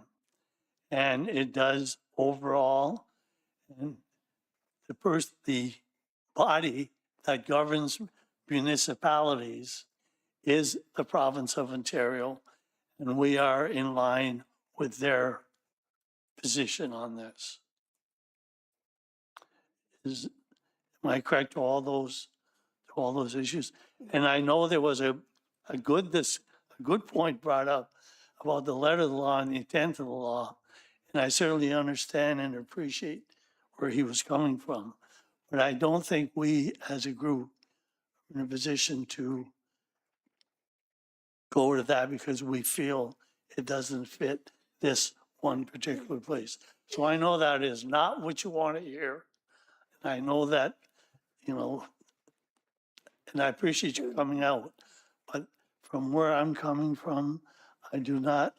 And it does overall, and the body that governs municipalities is the Province of Ontario, and we are in line with their position on this. Am I correct to all those issues? And I know there was a good point brought up about the letter of the law and the intent of the law. And I certainly understand and appreciate where he was coming from. But I don't think we as a group are in a position to go to that because we feel it doesn't fit this one particular place. So I know that is not what you want to hear. And I know that, and I appreciate you coming out. But from where I'm coming from, there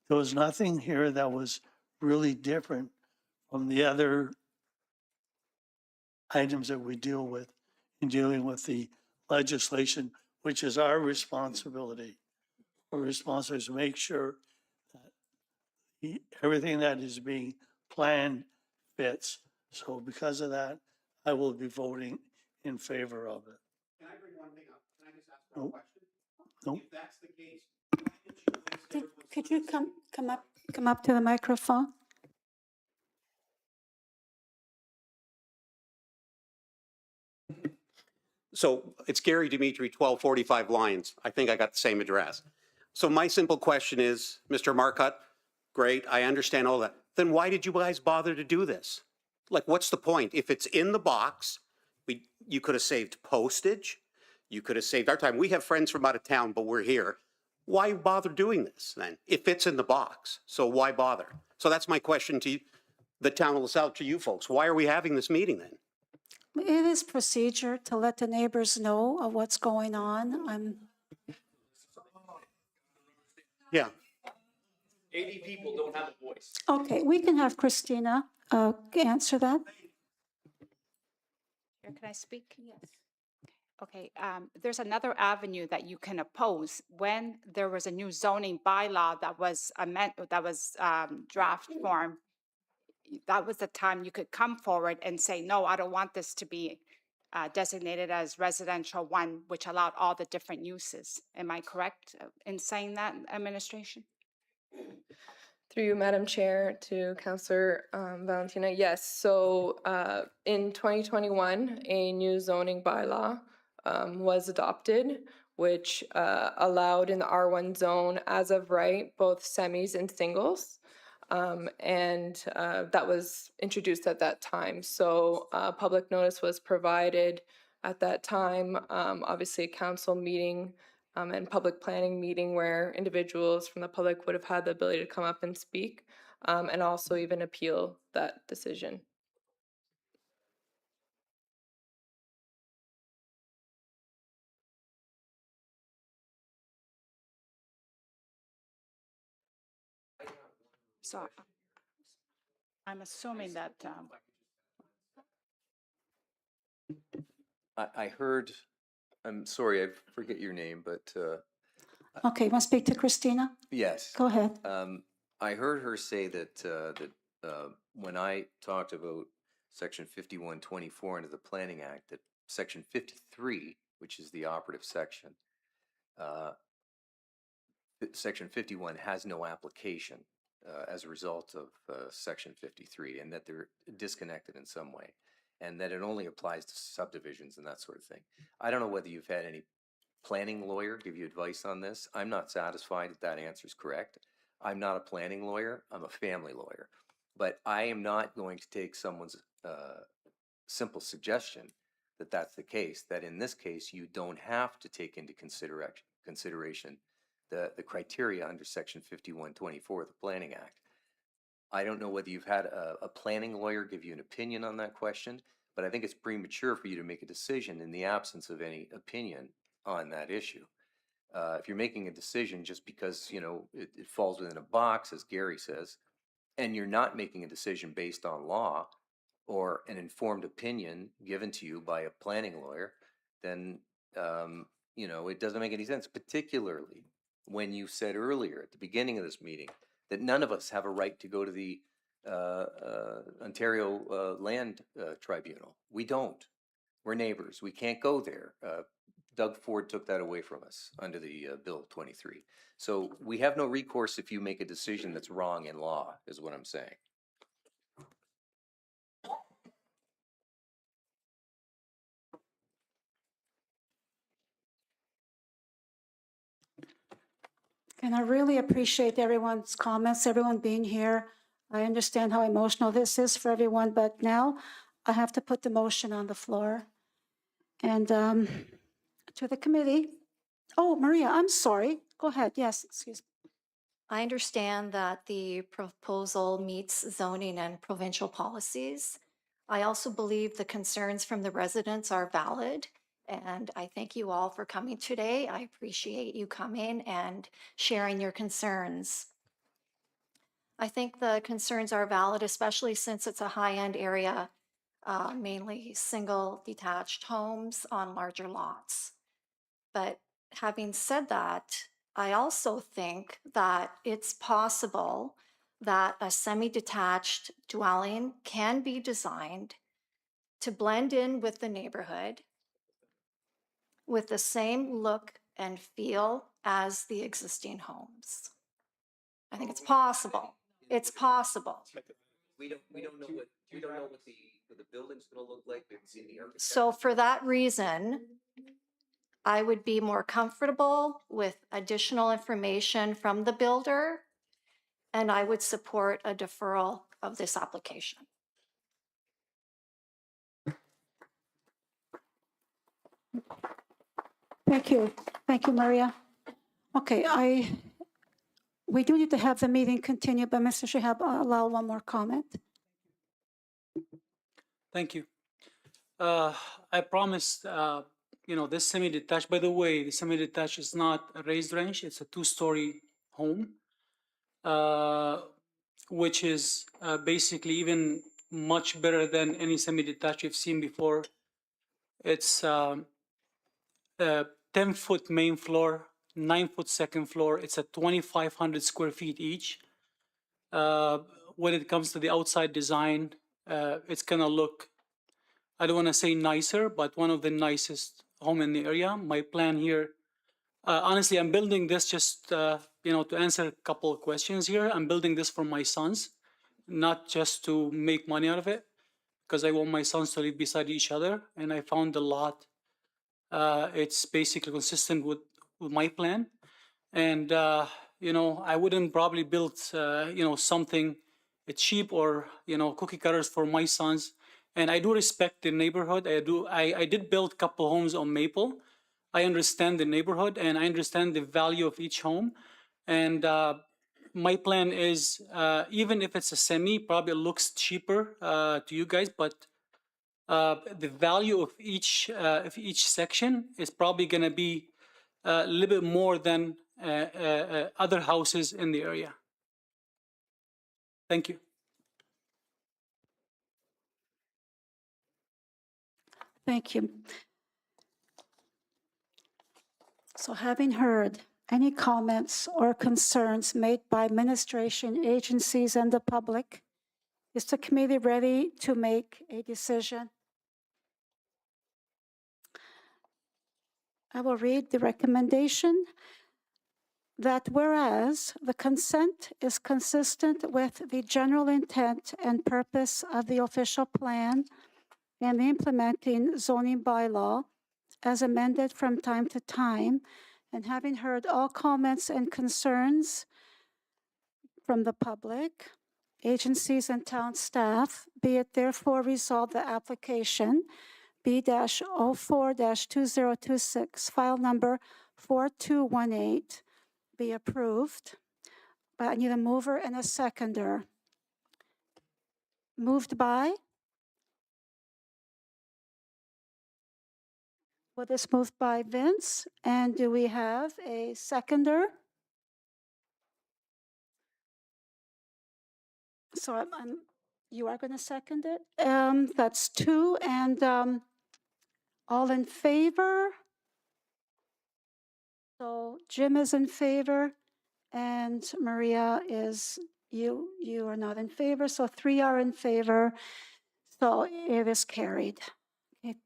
was nothing here that was really different from the other items that we deal with in dealing with the legislation, which is our responsibility. Our responsibility is to make sure that everything that is being planned fits. So because of that, I will be voting in favor of it. Can I bring one thing up? Can I just ask one Nope. question? Nope. If that's the case, Could you come up to the microphone? So it's Gary Dimitri, 1245 Lyons. I think I got the same address. So my simple question is, Mr. Marcotte, great, I understand all that. Then why did you guys bother to do this? Like, what's the point? If it's in the box, you could have saved postage. You could have saved our time. We have friends from out of town, but we're here. Why bother doing this then? It fits in the box, so why bother? So that's my question to you, the town of LaSalle, to you folks. Why are we having this meeting then? It is procedure to let the neighbors know of what's going on. Yeah. 80 people don't have a voice. Okay, we can have Christina answer that. Can I speak? Yes. Okay, there's another avenue that you can oppose. When there was a new zoning bylaw that was draft form, that was the time you could come forward and say, no, I don't want this to be designated as residential one, which allowed all the different uses. Am I correct in saying that, administration? Through you, Madam Chair, to Councillor Valentina, yes. So in 2021, a new zoning bylaw was adopted, which allowed in the R1 zone as of right, both semis and singles. And that was introduced at that time. So public notice was provided at that time. Obviously, a council meeting and public planning meeting where individuals from the public would have had the ability to come up and speak and also even appeal that decision. So I'm assuming that, I heard, I'm sorry, I forget your name, but Okay, want to speak to Christina? yes. Go ahead. I heard her say that when I talked about Section 5124 under the Planning Act, that Section 53, which is the operative section, Section 51 has no application as a result of Section 53, and that they're disconnected in some way, and that it only applies to subdivisions and that sort of thing. I don't know whether you've had any planning lawyer give you advice on this. I'm not satisfied that answer is correct. I'm not a planning lawyer. I'm a family lawyer. But I am not going to take someone's simple suggestion that that's the case, that in this case, you don't have to take into consideration the criteria under Section 5124 of the Planning Act. I don't know whether you've had a planning lawyer give you an opinion on that question, but I think it's premature for you to make a decision in the absence of any opinion on that issue. If you're making a decision just because, you know, it falls within a box, as Gary says, and you're not making a decision based on law or an informed opinion given to you by a planning lawyer, then, you know, it doesn't make any sense, particularly when you said earlier at the beginning of this meeting that none of us have a right to go to the Ontario Land Tribunal. We don't. We're neighbors. We can't go there. Doug Ford took that away from us under the Bill 23. So we have no recourse if you make a decision that's wrong in law, is what I'm saying. And I really appreciate everyone's comments, everyone being here. I understand how emotional this is for everyone, but now I have to put the motion on the floor. And to the committee. Oh, Maria, I'm sorry. Go ahead. Yes, excuse me. I understand that the proposal meets zoning and provincial policies. I also believe the concerns from the residents are valid, and I thank you all for coming today. I appreciate you coming and sharing your concerns. I think the concerns are valid, especially since it's a high-end area, mainly single detached homes on larger lots. But having said that, I also think that it's possible that a semi-detached dwelling can be designed to blend in with the neighborhood with the same look and feel as the existing homes. I think it's possible. It's possible. We don't know what the building's going to look like. We haven't seen the architect. So for that reason, I would be more comfortable with additional information from the builder, and I would support a deferral of this application. Thank you. Thank you, Maria. Okay, we do need to have the meeting continue, but Mr. Shihab, allow one more comment. Thank you. I promised, this semi-detached, by the way, the semi-detached is not a raised ranch, it's a two-story home, which is basically even much better than any semi-detached you've seen before. It's a 10-foot main floor, 9-foot second floor. It's a 2,500 square feet each. When it comes to the outside design, it's gonna look, I don't wanna say nicer, but one of the nicest home in the area. My plan here, honestly, I'm building this just, to answer a couple of questions here. I'm building this for my sons, not just to make money out of it, because I want my sons to live beside each other. And I found a lot. It's basically consistent with my plan. And, I wouldn't probably build, something cheap or, cookie cutters for my sons. And I do respect the neighborhood. I did build a couple homes on Maple. I understand the neighborhood and I understand the value of each home. And my plan is, even if it's a semi, probably looks cheaper to you guys, but the value of each section is probably going to be a little bit more than other houses in the area. Thank you. Thank you. So having heard any comments or concerns made by administration, agencies, and the public, is the committee ready to make a decision? I will read the recommendation that whereas the consent is consistent with the general intent and purpose of the official plan and the implementing zoning bylaw as amended from time to time, and having heard all comments and concerns from the public, agencies, and town staff, be it therefore resolved the application B-04-2026, file number 4218, be approved. But I need a mover and a seconder. Moved by? Well, this moved by Vince. And do we have a seconder? So you are going to second it? That's two. And all in favor? So Jim is in favor and Maria is, you are not in favor. So three are in favor. So it is carried. Okay.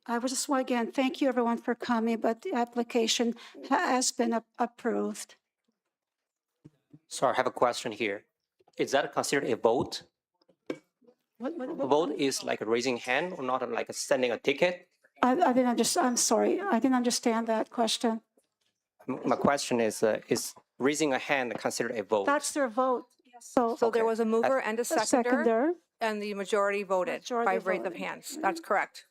I would just want again, thank you everyone for coming, but the application has been approved. So I have a question here. Is that considered a vote? A vote is like a raising hand or not like sending a ticket? I didn't understand. I'm sorry. I didn't understand that question. My question is raising a hand considered a vote? That's their vote. So there Okay. was a mover and a seconder, Seconder. and the majority voted by raise of hands. That's correct.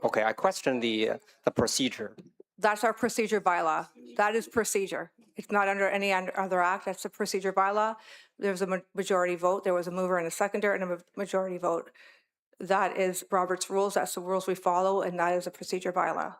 Okay, I question the procedure. That's our procedure bylaw. That is procedure. It's not under any other act. That's a procedure bylaw. There was a majority vote. There was a mover and a seconder and a majority vote. That is Robert's rules. That's the rules we follow, and that is a procedure bylaw.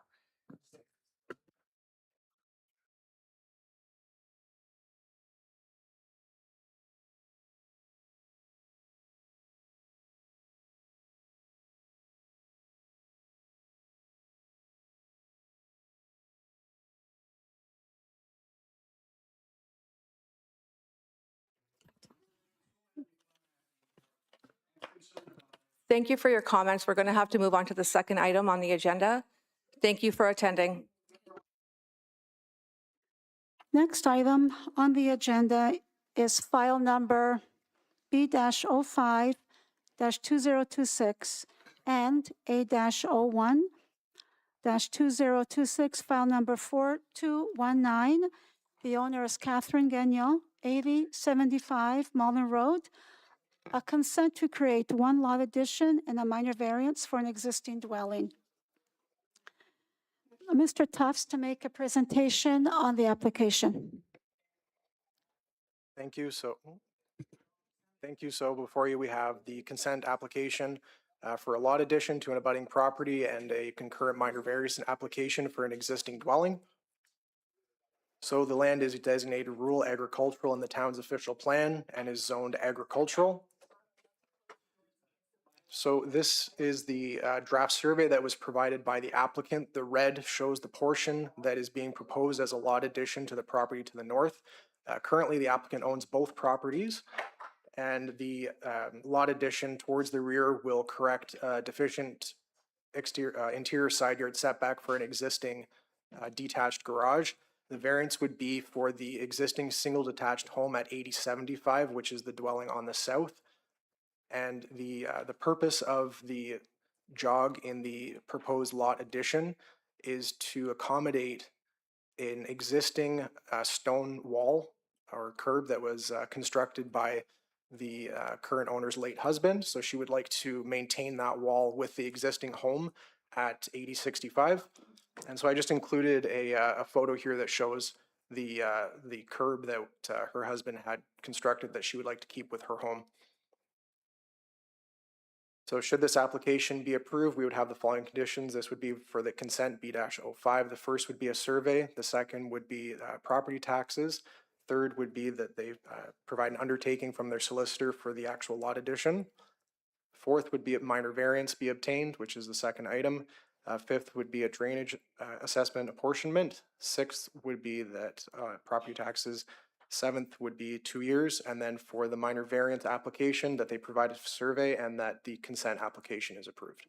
Thank you for your comments. We're going to have to move on to the second item on the agenda. Thank you for attending. Next item on the agenda is file number B-05-2026 and A-01-2026, file number 4219. The owner is Catherine Gagnon, 8075 Mullen Road. A consent to create one lot addition and a minor variance for an existing dwelling. Mr. Tufts to make a presentation on the application. Thank you. So before you, we have the consent application for a lot addition to an abutting property and a concurrent minor variance application for an existing dwelling. So the land is designated rural agricultural in the town's official plan and is zoned agricultural. So this is the draft survey that was provided by the applicant. The red shows the portion that is being proposed as a lot addition to the property to the north. Currently, the applicant owns both properties, and the lot addition towards the rear will correct deficient interior side yard setback for an existing detached garage. The variance would be for the existing single detached home at 8075, which is the dwelling on the south. And the purpose of the jog in the proposed lot addition is to accommodate an existing stone wall or curb that was constructed by the current owner's late husband. So she would like to maintain that wall with the existing home at 8065. And so I just included a photo here that shows the curb that her husband had constructed that she would like to keep with her home. So should this application be approved, we would have the following conditions. This would be for the consent B-05. The first would be a survey. The second would be property taxes. Third would be that they provide an undertaking from their solicitor for the actual lot addition. Fourth would be a minor variance be obtained, which is the second item. Fifth would be a drainage assessment apportionment. Sixth would be that property taxes. Seventh would be 2 years, and then for the minor variance application that they provide a survey and that the consent application is approved.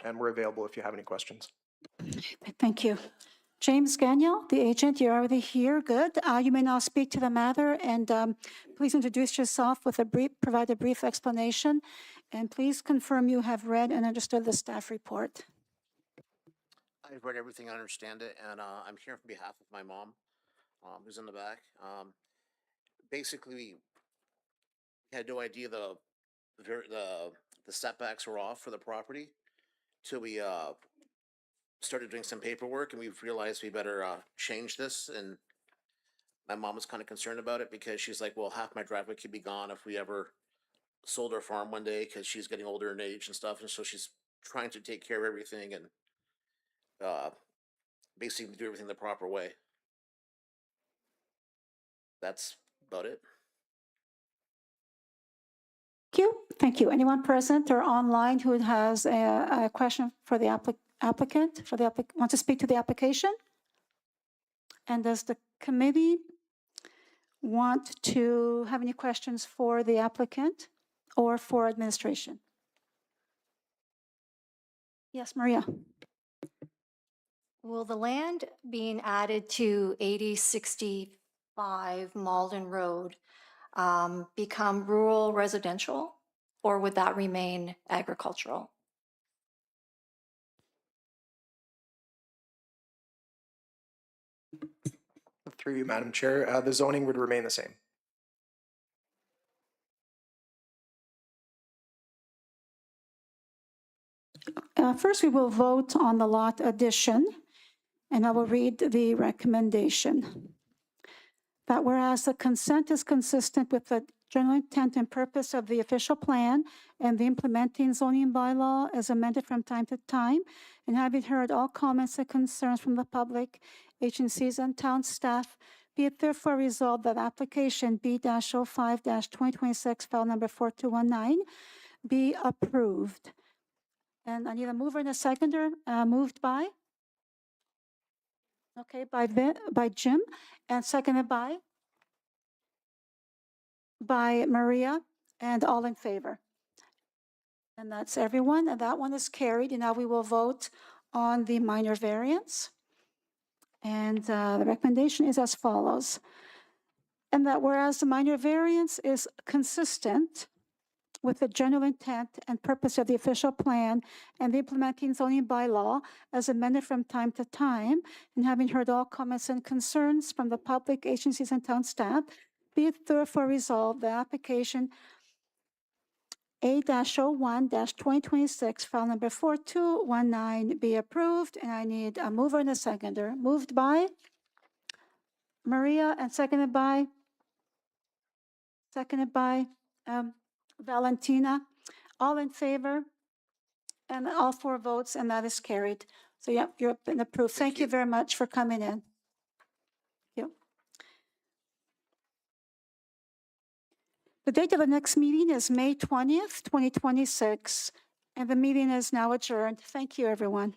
And we're available if you have any questions. Thank you. James Gagnon, the agent, you're already here. Good. You may now speak to the matter, and please introduce yourself with provide a brief explanation, and please confirm you have read and understood the staff report. I've read everything, I understand it, and I'm here on behalf of my mom, who's in the back. Basically, we had no idea the setbacks were off for the property till we started doing some paperwork, and we've realized we better change this. And my mom was kind of concerned about it because she's like, well, half my driveway could be gone if we ever sold our farm one day, because she's getting older in age and stuff, and so she's trying to take care of everything and basically do everything the proper way. That's about it. Thank you. Thank you. Anyone present or online who has a question for the applicant, want to speak to the application? And does the committee want to have any questions for the applicant or for administration? Yes, Maria. Will the land being added to 8065 Malden Road become rural residential, or would that remain agricultural? Through you, Madam Chair, the zoning would remain the same. First, we will vote on the lot addition, and I will read the recommendation. That whereas the consent is consistent with the general intent and purpose of the official plan and the implementing zoning bylaw as amended from time to time, and having heard all comments and concerns from the public, agencies, and town staff, be it therefore resolved that application B-05-2026, file number 4219, be approved. And I need a mover and a seconder. Moved by? Okay, by Jim, and seconded by Maria, and all in favor. And that's everyone, and that one is carried. And now we will vote on the minor variance. And the recommendation is as follows. And that whereas the minor variance is consistent with the general intent and purpose of the official plan and the implementing zoning bylaw as amended from time to time, and having heard all comments and concerns from the public, agencies, and town staff, be it therefore resolved the application A-01-2026, file number 4219, be approved. And I need a mover and a seconder. Moved by Maria and seconded by Valentina. All in favor? And all 4 votes, and that is carried. So yeah, you're been approved. Thank you very much for coming in. Yep. The date of the next meeting is May 20th, 2026, and the meeting is now adjourned. Thank you, everyone.